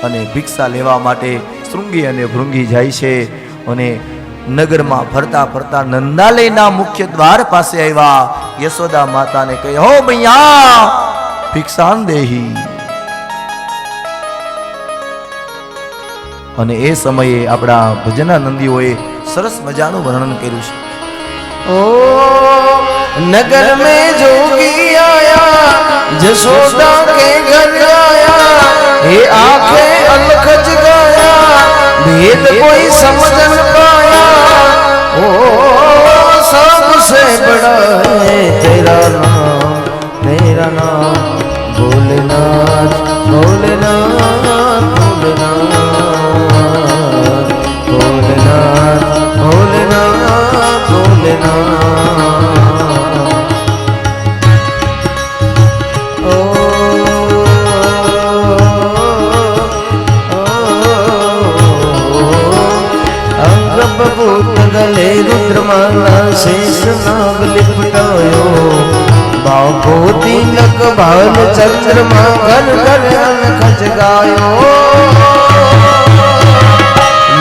અને ભિક્ષા લેવા માટે શૃંગી અને ભૃંગી જાય છે. અને નગરમાં ફરતા ફરતા નંદાલયના મુખ્ય દ્વાર પાસે આવ્યા. યશોદા માતાને કહે, હો ભૈયા ભિક્ષાન દેહી. અને એ સમયે આપણા ભજનાનંદીઓએ સરસ મજાનું વર્ણન કર્યું છે. ओ नगर में जोगी आया, जसोदा के घर आया, हे आंखें अलख जगाया, भेद कोई समझ न पाया. ओ सबसे बड़ा है तेरा नाम भोलेनाथ भोलेनाथ भोलेनाथ भोलेनाथ भोलेनाथ भोलेनाथ. ओ अंग बबूत गले रुद्रमाला शेष नाग लिपटायो, बाबो तिलक भाल चंद्रमा घर घर अलख जगायो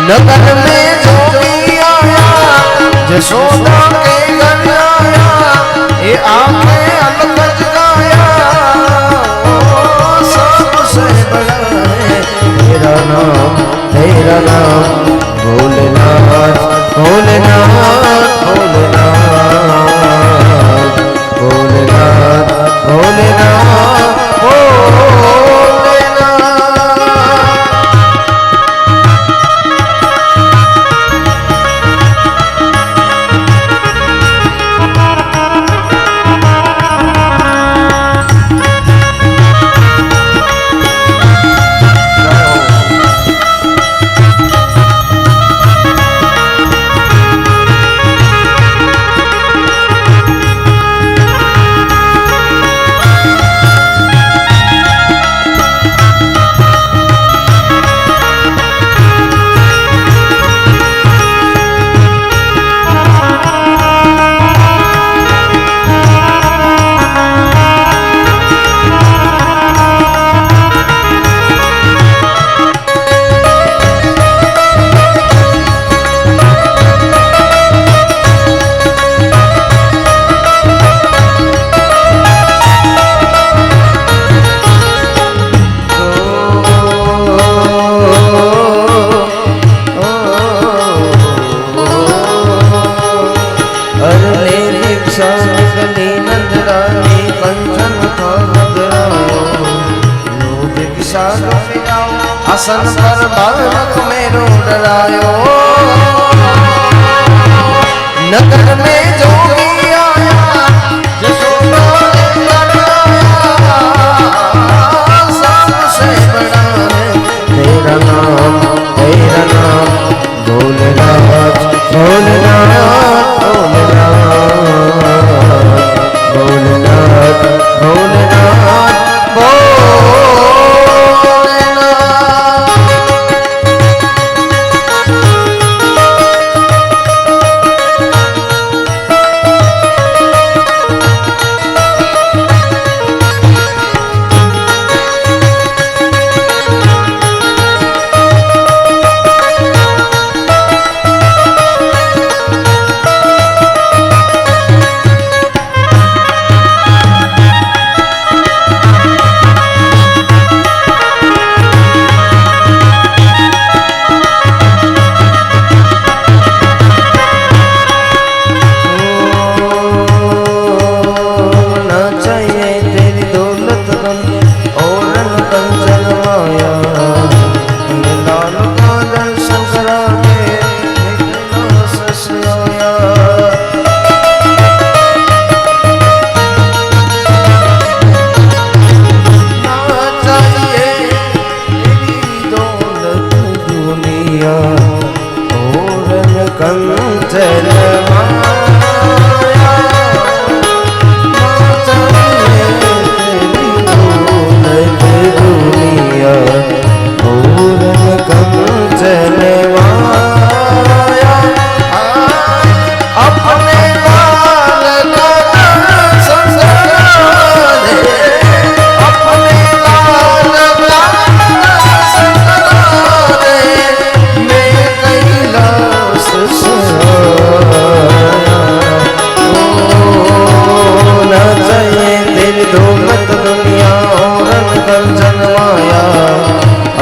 नगर में जोगी आया जसोदा के घर आया ये आंखें अलख जगाया सबसे बड़ा है तेरा नाम भोलेनाथ भोलेनाथ भोलेनाथ भोलेनाथ भोलेनाथ भोलेनाथ। आसन पर बालक मेरो डरायो नगर में जोगी आया जसोदा सबसे बड़ा है तेरा नाम भोलेनाथ भोलेनाथ भोलेनाथ भोलेनाथ भोलेनाथ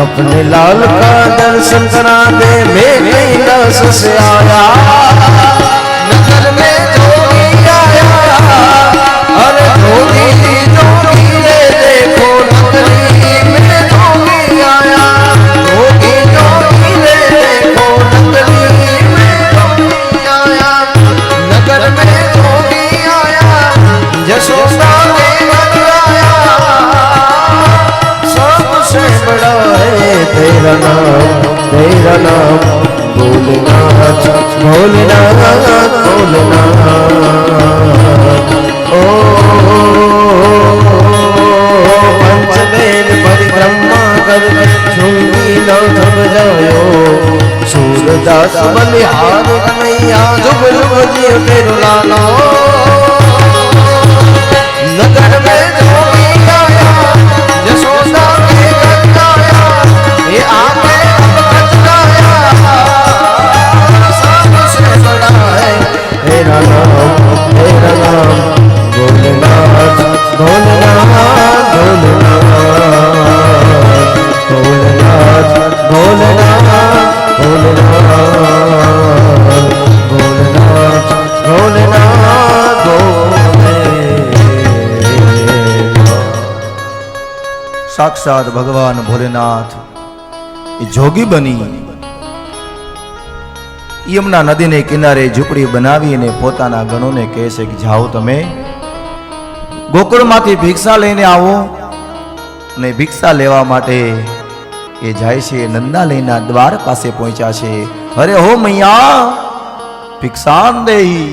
अपने लाल का दर्शन करा दे मैं कैलाश से आया नगर में जोगी आया अरे जोगी रे देखो नगरी में जोगी आया जोगी रे देखो नगरी में जोगी आया नगर में जोगी आया जसोदा के घर आया सबसे बड़ा तेरा नाम भोलेनाथ भोलेनाथ भोलेनाथ ओ पंचवेद परिक्रमा कर झुंगी न थक जायो सूरदास बलिहार कन्हैया जुग जुग जियो तेरो लालो સાક્ષાત ભગવાન ભોલેનાથ એ જોગી બની યમુના નદીને કિનારે ઝૂંપડી બનાવીને પોતાના ગણોને કહે છે કે જાઓ તમે ગોકુળમાંથી ભિક્ષા લઈને આવો. અને ભિક્ષા લેવા માટે એ જાય છે. નંદાલયના દ્વાર પાસે પહોંચ્યા છે. અરે હો મૈયા ભિક્ષાન દેહી.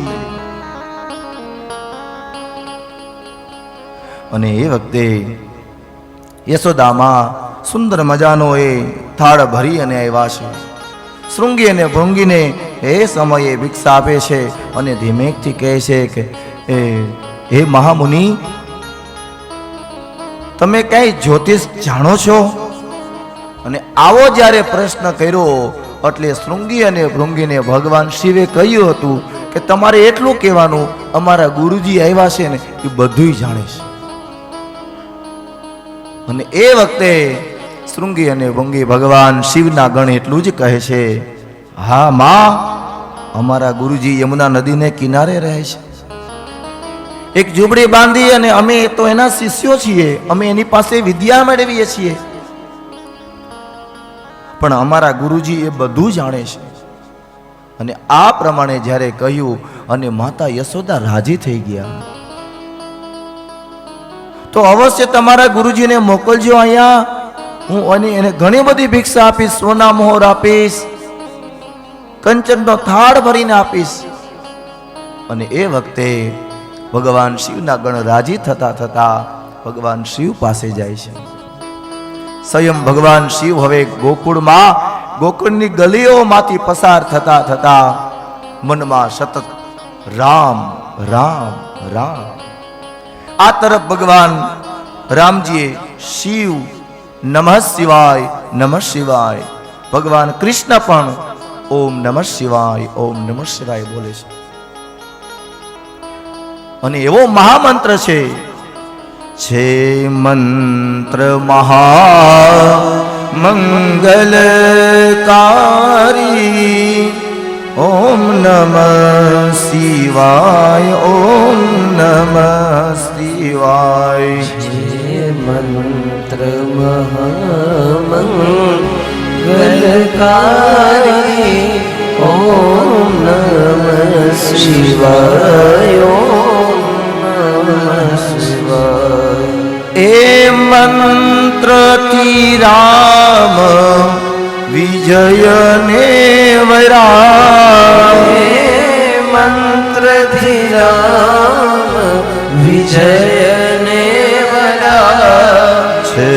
અને એ વખતે યશોદામાં સુંદર મજાનો એ થાળ ભરી અને આવ્યા છે. શૃંગી અને ભૃંગીને એ સમયે ભિક્ષા આપે છે અને ધીમેકથી કહે છે કે હે મહામુનિ, તમે કઈ જ્યોતિષ જાણો છો? અને આવો જ્યારે પ્રશ્ન કર્યો એટલે શૃંગી અને ભૃંગીને ભગવાન શિવે કહ્યું હતું કે તમારે એટલું કહેવાનું, અમારા ગુરુજી આવ્યા છે ને એ બધું જાણે છે. અને એ વખતે શૃંગી અને ભૃંગી ભગવાન શિવના ગણ એટલું જ કહે છે, હા માં, અમારા ગુરુજી યમુના નદીને કિનારે રહે છે. એક ઝૂંપડી બાંધી અને અમે તો એના શિષ્યો છીએ, અમે એની પાસે વિદ્યા મેળવીએ છીએ. પણ અમારા ગુરુજી એ બધું જાણે છે. અને આ પ્રમાણે જ્યારે કહ્યું અને માતા યશોદા રાજી થઈ ગયા, તો અવશ્ય તમારા ગુરુજીને મોકલજો અહીંયા. હું એને ઘણી બધી ભિક્ષા આપીશ, સોના મોહર આપીશ, કંચનનો થાળ ભરીને આપીશ. અને એ વખતે ભગવાન શિવના ગણ રાજી થતા થતા ભગવાન શિવ પાસે જાય છે. સ્વયં ભગવાન શિવ હવે ગોકુળમાં ગોકુળની ગલીઓમાંથી પસાર થતા થતા મનમાં સતત રામ રામ રામ. આ તરફ ભગવાન રામજીએ શિવ નમઃ શિવાય નમઃ શિવાય, ભગવાન કૃષ્ણ પણ ઓમ નમઃ શિવાય ઓમ નમઃ શિવાય બોલે છે. અને એવો મહામંત્ર છે મંત્ર મહા મંગલકારી. ઓમ નમઃ શિવાય ઓમ નમઃ શિવાય. મંત્ર મહામંગલકારી. ઓમ નમઃ શિવાય ઓમ નમઃ શિવાય. એ મંત્રથી રામ વિજયને વરા. મંત્રથી રામ વિજયને વરા. છે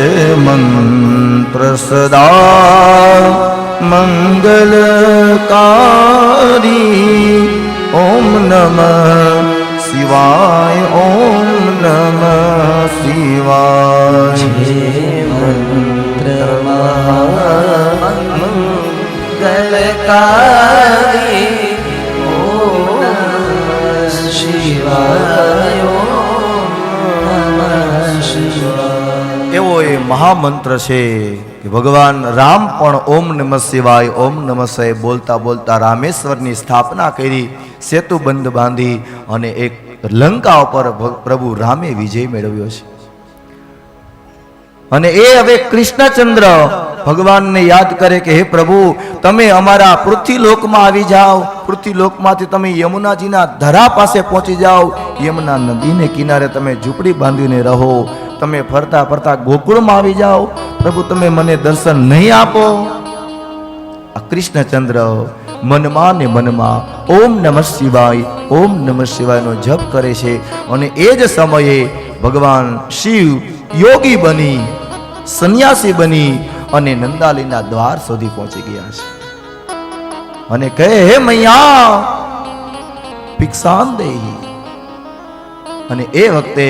મંત્ર સદા મંગલકારી. ઓમ નમઃ શિવાય ઓમ નમઃ શિવાય. મંત્ર મહામંગલકારી. ઓમ નમઃ શિવાય ઓમ નમઃ શિવાય. એવો એ મહામંત્ર છે કે ભગવાન રામ પણ ઓમ નમઃ શિવાય ઓમ નમઃ શિવાય બોલતા બોલતા રામેશ્વરની સ્થાપના કરી, સેતુ બંધ બાંધી અને એક લંકા ઉપર પ્રભુ રામે વિજય મેળવ્યો છે. અને એ હવે કૃષ્ણચંદ્ર ભગવાનને યાદ કરે કે હે પ્રભુ, તમે અમારા પૃથ્વીલોકમાં આવી જાઓ, પૃથ્વીલોકમાંથી તમે યમુનાજીના ધરા પાસે પહોંચી જાઓ, યમુના નદીને કિનારે તમે ઝૂંપડી બાંધીને રહો, તમે ફરતા ફરતા ગોકુળમાં આવી જાઓ. પ્રભુ, તમે મને દર્શન નહીં આપો? આ કૃષ્ણચંદ્ર મનમાં ને મનમાં ઓમ નમઃ શિવાય ઓમ નમઃ શિવાયનો જપ કરે છે. અને એ જ સમયે ભગવાન શિવ યોગી બની સંન્યાસી બની અને નંદાલીના દ્વાર સુધી પહોંચી ગયા છે. અને કહે, હે મૈયા ભિક્ષાન દેહી. અને એ વખતે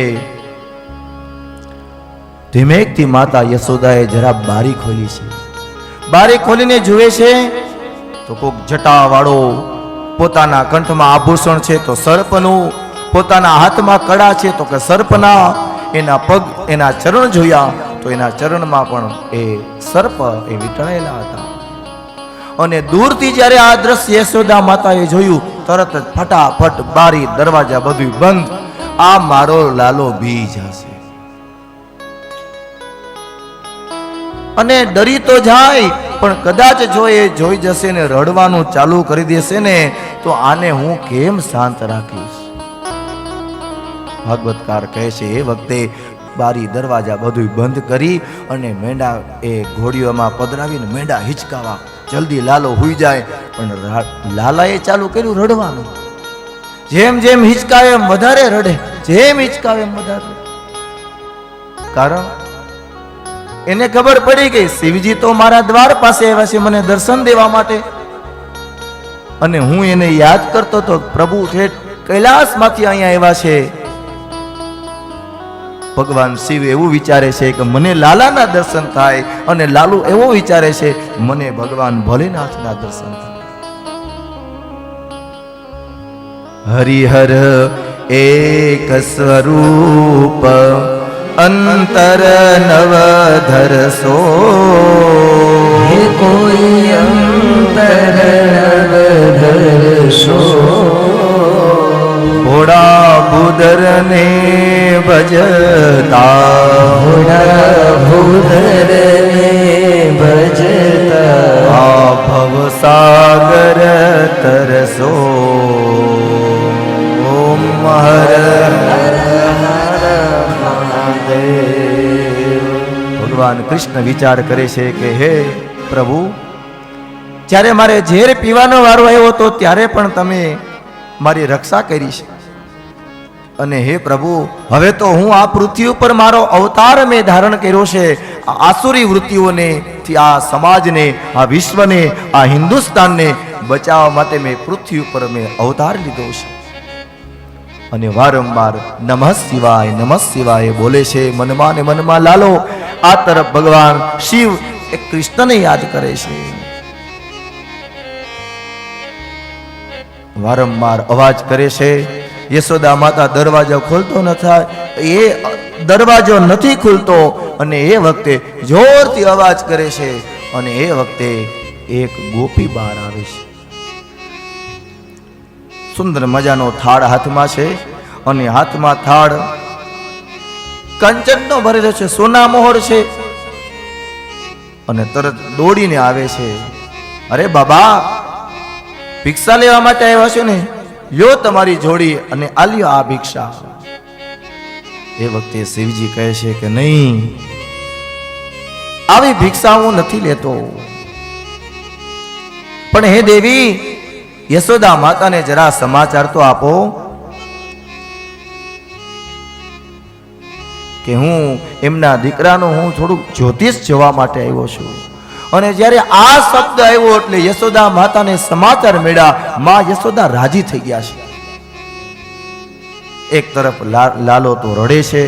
ધીમેકથી માતા યશોદાએ જરા બારી ખોલી છે. બારી ખોલીને જુએ છે તો કોક જટાવાળો, પોતાના કંઠમાં આભૂષણ છે તો સર્પનું, પોતાના હાથમાં કડા છે તો કે સર્પના, એના પગ, એના ચરણ જોયા તો એના ચરણમાં પણ એ સર્પ એ વીંટળાયેલા હતા. અને દૂરથી જ્યારે આ દ્રશ્ય યશોદા માતાએ જોયું, તરત જ ફટાફટ બારી દરવાજા બધું બંધ. આ મારો લાલો બી જશે. અને ડરી તો જાય, પણ કદાચ જો એ જોઈ જશે ને રડવાનું ચાલુ કરી દેશે ને તો આને હું કેમ શાંત રાખીશ? ભાગવતકાર કહે છે એ વખતે બારી દરવાજા બધું બંધ કરી અને મેંડા એ ઘોડીઓમાં પધરાવીને મેંડા હિચકાવા, જલ્દી લાલો હુઈ જાય. પણ લાલાએ ચાલુ કર્યું રડવાનું. જેમ જેમ હિચકાવે એમ વધારે રડે, જેમ હિચકાવે એમ વધારે રડે. કારણ એને ખબર પડી ગઈ શિવજી તો મારા દ્વાર પાસે આવ્યા છે મને દર્શન દેવા માટે, અને હું એને યાદ કરતો તો પ્રભુ ઠેઠ કૈલાસમાંથી અહીંયા આવ્યા છે. ભગવાન શિવ એવું વિચારે છે કે મને લાલાના દર્શન થાય, અને લાલુ એવો વિચારે છે મને ભગવાન ભોલેનાથના દર્શન થાય. હરિહર એક સ્વરૂપ અંતર નવધર સો, હે કોઈ અંતર નવધર સો, ભોળા ભૂદર ને ભજતા, ભોળા ભૂધર ને ભજતા, આ ભવ સાગર તરસો. ઓમ હર ભગવાન કૃષ્ણ વિચાર કરે છે કે હે પ્રભુ, જ્યારે મારે ઝેર પીવાનો વારો આવ્યો હતો ત્યારે પણ તમે મારી રક્ષા કરી છે, અને હે પ્રભુ હવે તો હું આ પૃથ્વી ઉપર મારો અવતાર મેં ધારણ કર્યો છે. આ આસુરી વૃત્તિઓને થી આ સમાજને, આ વિશ્વને, આ હિન્દુસ્તાનને બચાવવા માટે મેં પૃથ્વી ઉપર મેં અવતાર લીધો છે. અને વારંવાર નમઃ શિવાય બોલે છે મનમાં ને મનમાં લાલો. આ તરફ ભગવાન શિવ એ કૃષ્ણને યાદ કરે છે. વારંવાર અવાજ કરે છે. યશોદા માતા દરવાજો ખોલતો ન થાય, એ દરવાજો નથી ખુલતો, અને એ વખતે જોરથી અવાજ કરે છે, અને એ વખતે એક ગોપી બહાર આવે છે. સુંદર મજાનો થાળ હાથમાં છે, અને હાથમાં થાળ કંચનનો ભરેલો છે, સોના મોહર છે, અને તરત દોડીને આવે છે. અરે બાબા, ભિક્ષા લેવા માટે આવ્યા છો ને, લ્યો તમારી જોડી અને આલ્યો આ ભિક્ષા. એ વખતે શિવજી કહે છે કે નહીં, આવી ભિક્ષા હું નથી લેતો. પણ હે દેવી, યશોદા માતાને જરા સમાચાર તો આપો કે હું એમના દીકરાનો હું થોડુંક જ્યોતિષ જોવા માટે આવ્યો છું. અને જ્યારે આ શબ્દ આવ્યો એટલે યશોદા માતાને સમાચાર મળ્યા. માં યશોદા રાજી થઈ ગયા છે. એક તરફ લાલો તો રડે છે,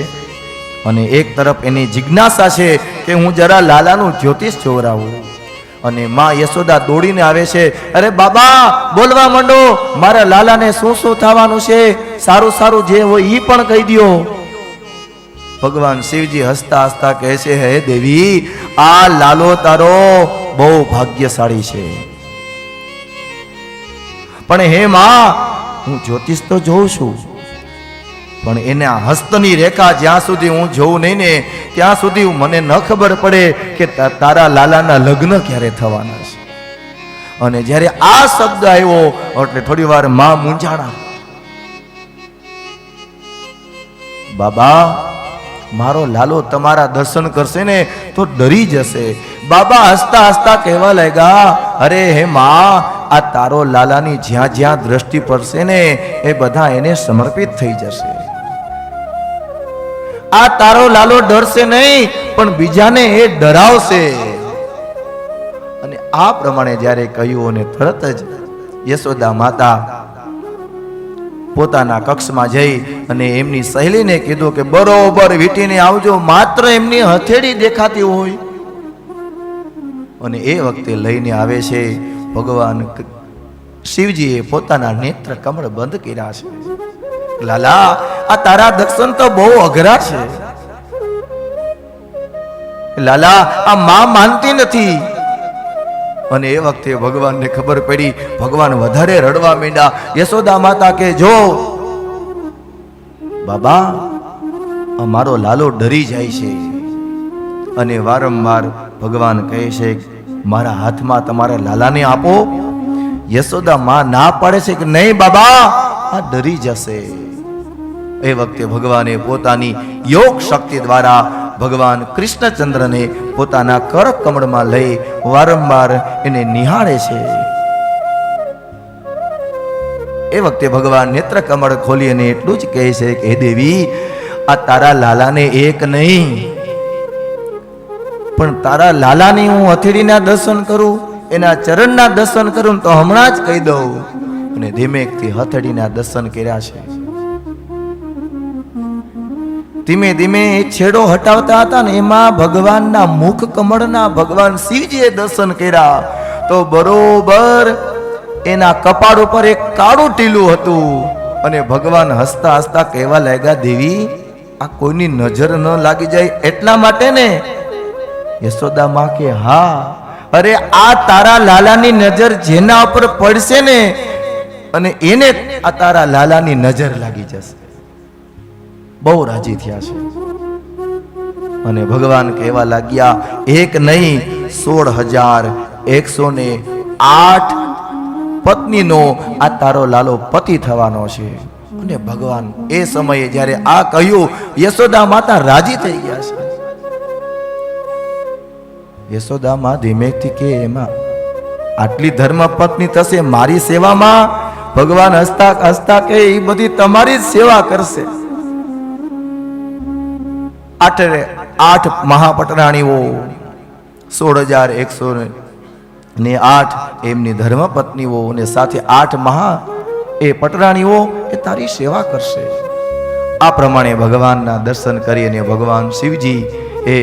અને એક તરફ એની જિજ્ઞાસા છે કે હું જરા લાલાનું જ્યોતિષ જોવરાવું. અને માં યશોદા દોડીને આવે છે. અરે બાબા, બોલવા માંડો, મારા લાલાને શું શું થવાનું છે, સારું સારું જે હોય ઈ પણ કહી દો. ભગવાન શિવજી હસતા હસતા કહે છે, હે દેવી, આ લાલો તારો બહુ ભાગ્યશાળી છે. પણ હે માં, હું જ્યોતિષ તો જોઉં છું, પણ એના હસ્તની રેખા જ્યાં સુધી હું જોઉં નહીં ને ત્યાં સુધી મને ન ખબર પડે કે તારા લાલાના લગ્ન ક્યારે થવાના છે. અને જ્યારે આ શબ્દ આવ્યો એટલે થોડી વાર માં મૂંઝાણા. બાબા, મારો લાલો તમારા દર્શન કરશે ને તો ડરી જશે. બાબા હસતા હસતા કહેવા લાગ્યા, અરે હે માં, આ તારો લાલાની જ્યાં જ્યાં દ્રષ્ટિ પડશે ને એ બધા એને સમર્પિત થઈ જશે. આ તારો લાલો ડરશે નહીં, પણ બીજાને એ ડરાવશે. અને આ પ્રમાણે જ્યારે કહ્યું, અને તરત જ યશોદા માતા પોતાના કક્ષમાં જઈ અને એમની સહેલીને કીધું કે બરોબર વીટીને આવજો, માત્ર એમની હથેળી દેખાતી હોય. અને એ વખતે લઈને આવે છે. ભગવાન શિવજીએ પોતાના નેત્ર કમળ બંધ કર્યા છે. લાલા, આ તારા દર્શન તો બહુ અઘરા છે. લાલા, આ માં માનતી નથી. અને એ વખતે ભગવાનને ખબર પડી. ભગવાન વધારે રડવા માંડ્યા. યશોદા માતા કે જો બાબા, અમારો લાલો ડરી જાય છે. અને વારંવાર ભગવાન કહે છે, મારા હાથમાં તમારા લાલાને આપો. યશોદા માં ના પાડે છે કે નહીં બાબા, આ ડરી જશે. એ વખતે ભગવાને પોતાની યોગ શક્તિ દ્વારા ભગવાન કૃષ્ણચંદ્રને પોતાના કર કમળમાં લઈ વારંવાર એને નિહાળે છે. એ વખતે ભગવાન નેત્ર કમળ ખોલી અને એટલું જ કહે છે કે હે દેવી, આ તારા લાલાને એક નહીં પણ તારા લાલાની હું હથેળીના દર્શન કરું, એના ચરણના દર્શન કરું તો હમણાં જ કહી દઉં. અને ધીમેકથી હથેળીના દર્શન કર્યા છે. ધીમે ધીમે છેડો હટાવતા હતા ને એમાં ભગવાનના મુખ કમળના ભગવાન શિવજીએ દર્શન કર્યા તો બરોબર એના કપાળ ઉપર એક કાળું ટીલું હતું. અને ભગવાન હસતા હસતા કહેવા લાગ્યા, દેવી આ કોઈની નજર ન લાગી જાય એટલા માટે ને. યશોદા માં કે હા, અરે આ તારા લાલાની નજર જેના ઉપર પડશે ને અને એને આ તારા લાલાની નજર લાગી જશે. બહુ રાજી થયા છે. અને ભગવાન કહેવા લાગ્યા, એક નહીં 16,108 પત્નીનો આ તારો લાલો પતિ થવાનો છે. અને ભગવાન એ સમયે જ્યારે આ કહ્યું, યશોદા માતા રાજી થઈ ગયા છે. યશોદા માં ધીમેથી કે એમાં આટલી ધર્મ પત્ની થશે મારી સેવામાં? ભગવાન હસતા હસતા કે એ બધી તમારી જ સેવા કરશે. 8 મહાપટરાણીઓ 16,108 એમની ધર્મપત્નીઓ અને સાથે 8 મહા એ પટરાણીઓ એ તારી સેવા કરશે. આ પ્રમાણે ભગવાનના દર્શન કરી અને ભગવાન શિવજી એ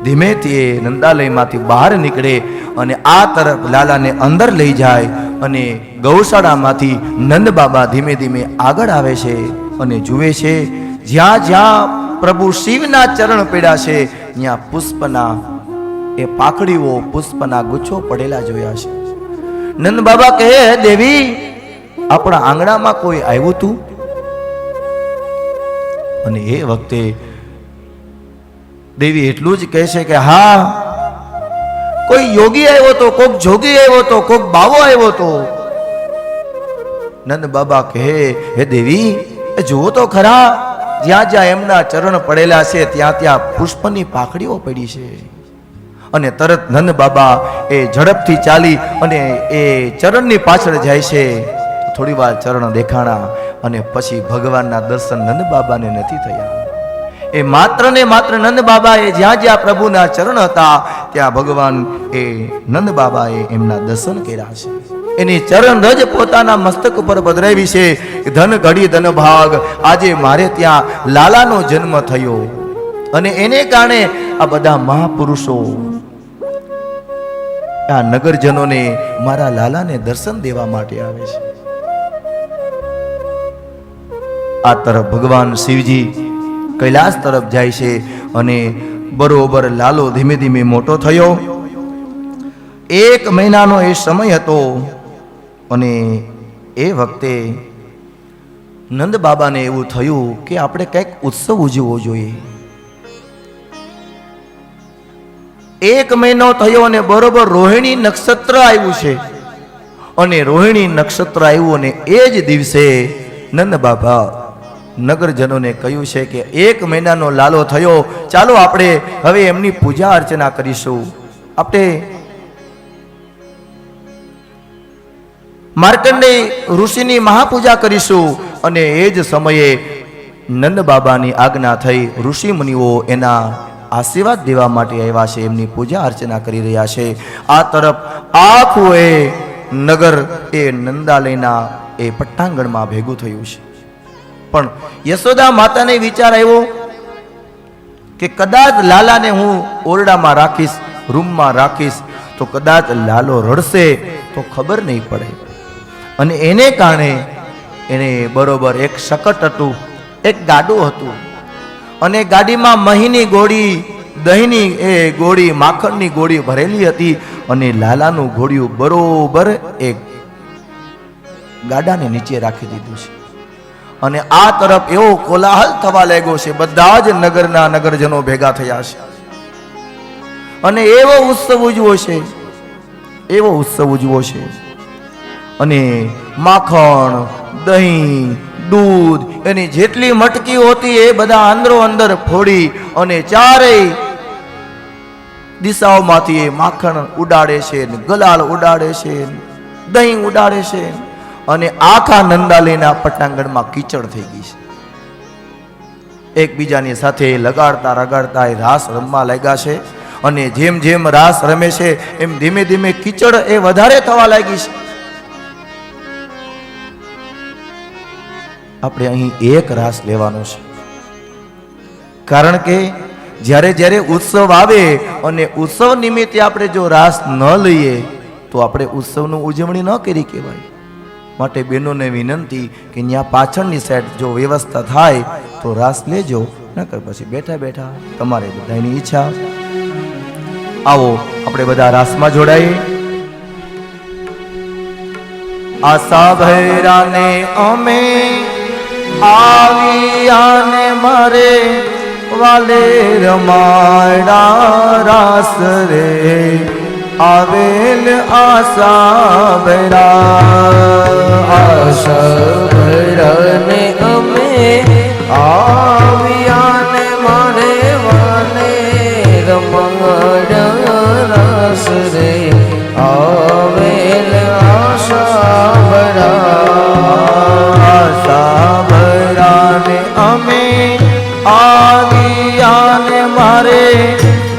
ધીમેથી એ નંદાલયમાંથી બહાર નીકળે અને આ તરફ લાલાને અંદર લઈ જાય. અને ગૌશાળામાંથી નંદ બાબા ધીમે ધીમે આગળ આવે છે અને જુએ છે જ્યાં જ્યાં પ્રભુ શિવના ચરણ પડ્યા છે ત્યાં પુષ્પના એ પાકડીઓ, પુષ્પના ગુચ્છો પડેલા જોયા છે. નંદ બાબા કહે, દેવી આપણા આંગણામાં કોઈ આવ્યું તું? અને એ વખતે દેવી એટલું જ કહે છે કે હા, કોઈ યોગી આવ્યો તો, કોક જોગી આવ્યો તો, કોક બાવો આવ્યો તો. નંદ બાબા કહે, હે દેવી એ જુઓ તો ખરા, જ્યાં જ્યાં એમના ચરણ પડેલા છે ત્યાં ત્યાં પુષ્પની પાકડીઓ પડી છે. અને તરત નંદ બાબા એ ઝડપથી ચાલી અને એ ચરણની પાછળ જાય છે. થોડી વાર ચરણ દેખાણા અને પછી ભગવાનના દર્શન નંદ બાબાને નથી થયા. એ માત્ર ને માત્ર નંદ બાબાએ જ્યાં જ્યાં પ્રભુના ચરણ હતા ત્યાં ભગવાન એ નંદ બાબાએ એમના દર્શન કર્યા છે. એની ચરણ રજ પોતાના મસ્તક ઉપર પધરાવી છે. ધન ઘડી ધન ભાગ, આજે મારે ત્યાં લાલાનો જન્મ થયો. અને એને કારણે આ બધા મહાપુરુષો આ નગરજનોને મારા લાલાને દર્શન દેવા માટે આવે છે. આ તરફ ભગવાન શિવજી કૈલાસ તરફ જાય છે અને બરોબર લાલો ધીમે ધીમે મોટો થયો. 1 મહિનાનો એ સમય હતો. અને એ વખતે નંદ બાબાને એવું થયું કે આપણે કંઈક ઉત્સવ ઉજવવો જોઈએ. 1 મહિનો થયો અને બરોબર રોહિણી નક્ષત્ર આવ્યું છે. અને રોહિણી નક્ષત્ર આવ્યું અને એ જ દિવસે નંદ બાબા નગરજનોને કહ્યું છે કે 1 મહિનાનો લાલો થયો, ચાલો આપણે હવે એમની પૂજા અર્ચના કરીશું. આપણે માર્કંડેય ઋષિની મહાપૂજા કરીશું. અને એ જ સમયે નંદ બાબાની આજ્ઞા થઈ. ઋષિ મુનિઓ એના આશીર્વાદ દેવા માટે આવ્યા છે, એમની પૂજા અર્ચના કરી રહ્યા છે. આ તરફ આખું એ નગર એ નંદાલયના એ પટ્ટાંગણમાં ભેગું થયું છે. પણ યશોદા માતાને વિચાર આવ્યો કે કદાચ લાલાને હું ઓરડામાં રાખીશ, રૂમમાં રાખીશ તો કદાચ લાલો રડશે તો ખબર નહીં પડે. અને એને કારણે એને બરોબર એક શકટ હતું, એક ગાડું હતું. અને ગાડીમાં મહીની ગોળી, દહીંની એ ગોળી, માખણની ગોળી ભરેલી હતી. અને લાલાનું ઘોડિયું બરોબર એક ગાડાને નીચે રાખી દીધું છે. અને આ તરફ એવો કોલાહલ થવા લાગ્યો છે. બધા જ નગરના નગરજનો ભેગા થયા છે. અને એવો ઉત્સવ ઉજવો છે, એવો ઉત્સવ ઉજવો છે. અને માખણ, દહીં, દૂધ, એની જેટલી મટકી હોતી એ બધા અંદરો અંદર ફોડી અને ચારેય દિશાઓમાંથી એ માખણ ઉડાડે છે, ગલાલ ઉડાડે છે, દહીં ઉડાડે છે. અને આખા નંદાલયના પટાંગણમાં કીચડ થઈ ગઈ છે. એકબીજાની સાથે લગાડતા રગાડતા એ રાસ રમવા લાગ્યા છે. અને જેમ જેમ રાસ રમે છે એમ ધીમે ધીમે કીચડ એ વધારે થવા લાગી છે. આપણે અહીં એક રાસ લેવાનો છે, કારણ કે જ્યારે જ્યારે ઉત્સવ આવે અને ઉત્સવ નિમિત્તે આપણે જો રાસ ન લઈએ તો આપણે ઉત્સવની ઉજવણી ન કરી કહેવાય. માટે બહેનોને વિનંતી કે ત્યાં પાછળની સાઈડ જો વ્યવસ્થા થાય તો રાસ લેજો, નકર પછી બેઠા બેઠા તમારે બધાની ઈચ્છા. આવો આપણે બધા રાસમાં જોડાઈએ. આશા ભૈરાને અમે આવિયાને મારે વાલે રમાડા રાસ રે આવેલ આશા ભૈરા. આશા ભૈરાને અમે આવ્યાને મારે વાલે રમાડા રાસ રે આવેલ આશા ભૈરા. આશા ભૈરાને અમે આવિયાને મારે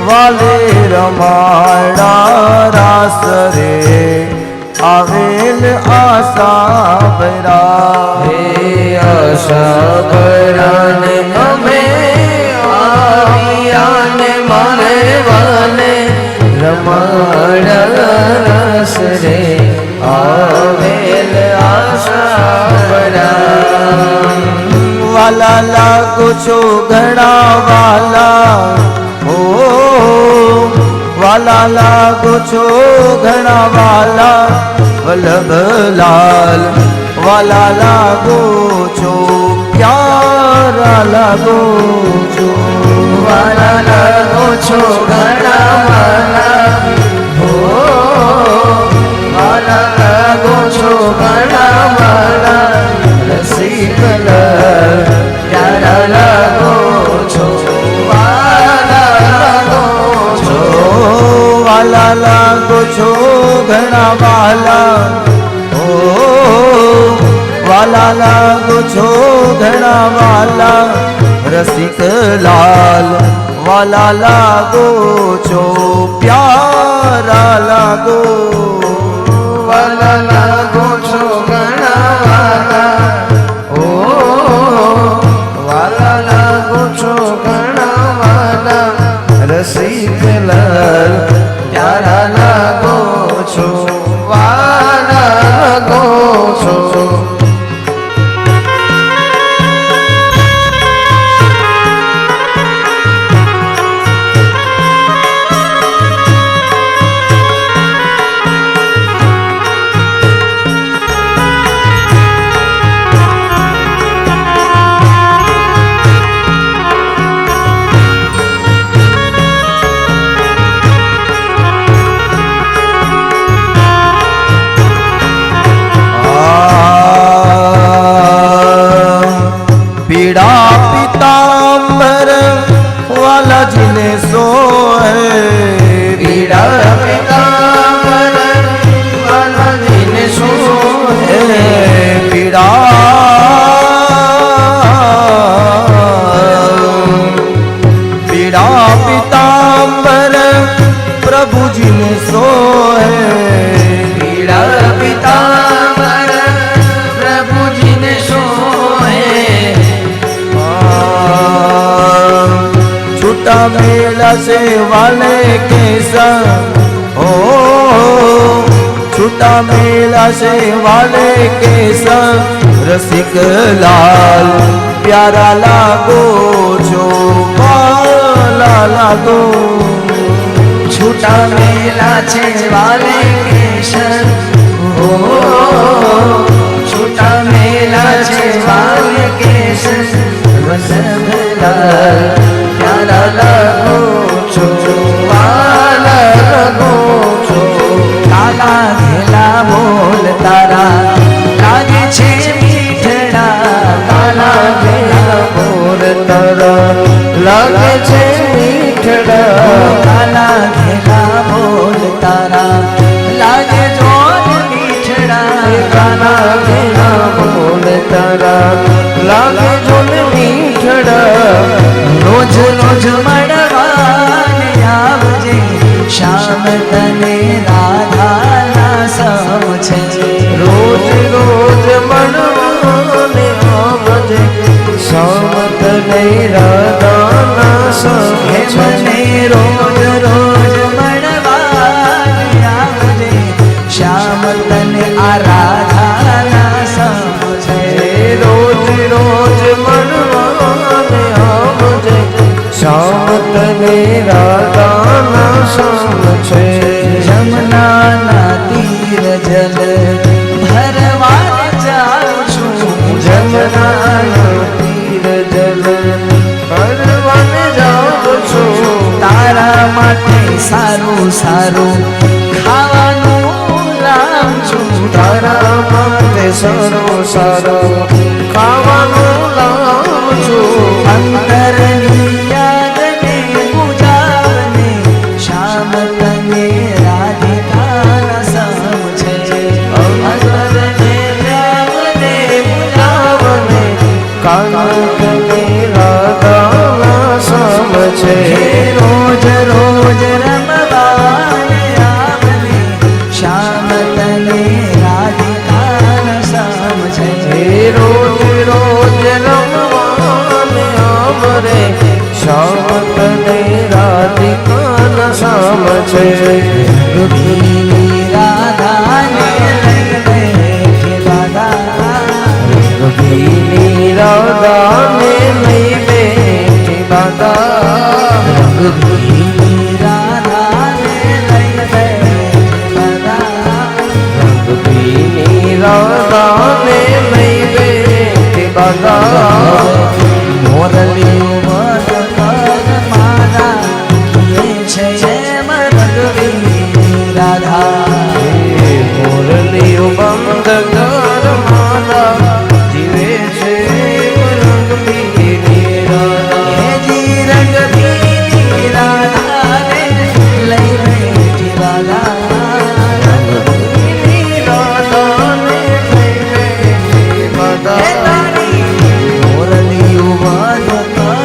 વાલે રમાડા રાસ રે આવેલ આશા ભૈરા. હે આશા ભૈરાને અમે આવ્યાને મારે વાલે રમાડા રાસ રે આવેલ આશા ભૈરા. વાલા લાગો છો ઘણા વાલા, ઓ વાલા લાગો છો ઘણા વાલા, વલ્લભલાલ વાલા લાગો છો, પ્યારા લાગો છો. વાલા લાગો છો ઘણા વાલા, હો વાલા લાગો છો ઘણા વાલા, રસિકલાલ પ્યારા લાગો છો, વાલા લાગો છો. વાલા લાગો છો ઘણા વાલા, ઓ વાલા લાગો છો ઘણા વાલા, રસિકલાલ વાલા લાગો છો, પ્યારા લાગો. વાલા લાગો છો ઘણા વાલા, ઓ વાલા લાગો છો ઘણા વાલા, રસિકલાલ પ્યારા લાગો છો, વાલા લાગો છો. પીડા પિતાંબર વાલાજીને સોહે, પીડા પિતાંબર વાલાજીને સોહે, પીડા પીડા પિતાંબર પ્રભુજીને સોહે, પીડા પિતાંબર પ્રભુજીને સોહે. છૂટા મેલા से वाले कैसा हो, छूटा मेला से वाले कैसा, रसिक लाल प्यारा लागो છો, વાલા લાગો. છૂટા મેલા છે વાલે કેસર, ઓ છૂટા મેલા છે વાલે કેસર, વલ્લભલાલ પ્યારા લાગો છો, વાલા કાલા ઘેલા બોલ તારા લાગે જોન મીઠડા કાના ઘેલા બોલ તારા લાગે જોન મીઠડા રોજ રોજ મળવાને આવજે શ્યામ તને રાધાના સમ છે રોજ રોજ મળવાને આવજે શ્યામ તને રાધાના સમ હે છે મને રોજ રોજ મળવાને આવજે શ્યામ તને આ રાધાના સમ છે રોજ રોજ મળવાને આવજે શ્યામ તને રાધાના સમ છે જમનાના તીર જલ ભરવા જાઉં છું જમનાના તીર જલ ભરવાને જાઉં છું તારા માટે સારું સારું ખાવાનું લાવું છું તારા માટે સારું સારું ખાવાનું લાવું છું અંતરની યાદને પૂજાને શ્યામ તને રાધિકાના સમ છે અંતરને યાદને પૂજાને કાનને રાધાના સમ છે રોજ રોજ રમવાને આવને શ્યામ તને રાધિકાના સમ છે રોજ રોજ રમવાને આવરે શ્યામ તને રાધિકાના સમ છે રૂપીની રાધાને લઈ બેઠે દાદા રંગભીની રાધાને લઈ બેઠી બાધા રૂપીની રાધાને લઈ બેઠે દાદા રંગભીની રાધાને લઈ બેઠી બાધા મોરલીઓ મન કર મારા એ છે એમ રંગવીની રાધા મોરલીઓ બંધ કર મારા જીવે છે રંગભીની રાધા હેજી રંગવીની રાધાને લઈ બેઠી દાદા રંગભીની રાધાને લઈ બેઠી બાધા મોરલીઓ મન કર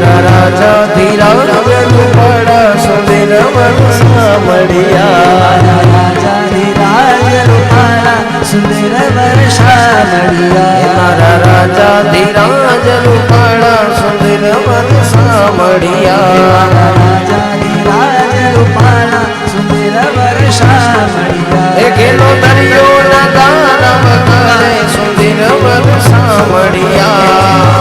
મારા રાજા ધીરાજ રૂપાળા સુંદર વરસા મળ્યા રાજા ધીરાજ રૂપાળા સુંદર વર્ષા મળ્યા મારા રાજા ધીરાજ રૂપાળા સુંદર વરસા મળ્યા રાજા ધીરાજ રૂપાળા સુંદર વર્ષા મળ્યા એકેલો દરિયો ના ગારા વગાડે સુંદર વરસા મળ્યા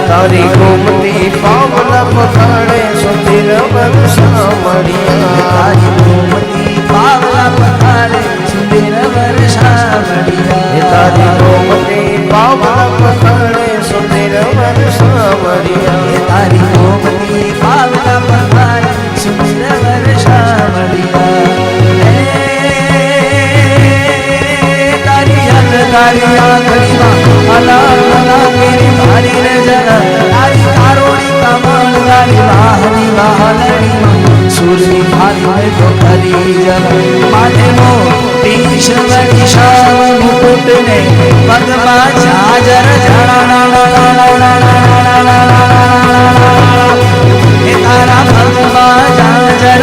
તારી ગોમતી પાવન પખાડે સુંદર વરસા મળ્યા તારી ગોમતી પાવલા પખાડે સુંદર વર્ષા મળ્યા તારી ગોમતી પાવન પખાડે સુંદર વરસા મળ્યા તારી ગોમતી પાવલા પખાડે સુંદર વર્ષા મળ્યા તારી આંગળીમાં અલગ અલગ કેરી મારી નજર તારી કારોડી કમળ તારી વાહની વાહલડીમાં સૂરની ભારી તો ખરી જલ માથે મોટી વળી શામ મુકુટને પગમાં ઝાજર એ તારા પગમાં ઝાજર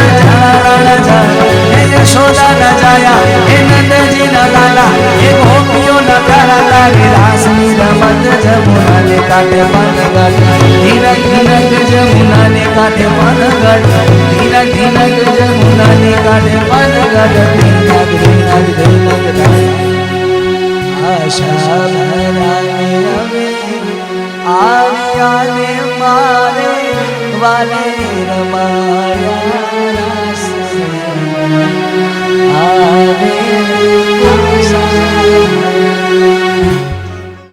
હે યશોદા ન જાયા હે નંદજી ન લાલા હે ગોપીઓ ન પ્યારા તારી રાસની રમત જમુનાને કાંઠે મનગઢ ધીરજ ધીરજ જમુનાને કાંઠે મનગઢ ધીરજ ધીરજ જમુનાને કાંઠે મનગઢ ધીરજ ધીરજ ધીરજ આશા ભરાને રવે આવ્યા ને મારે વાલે રમાયા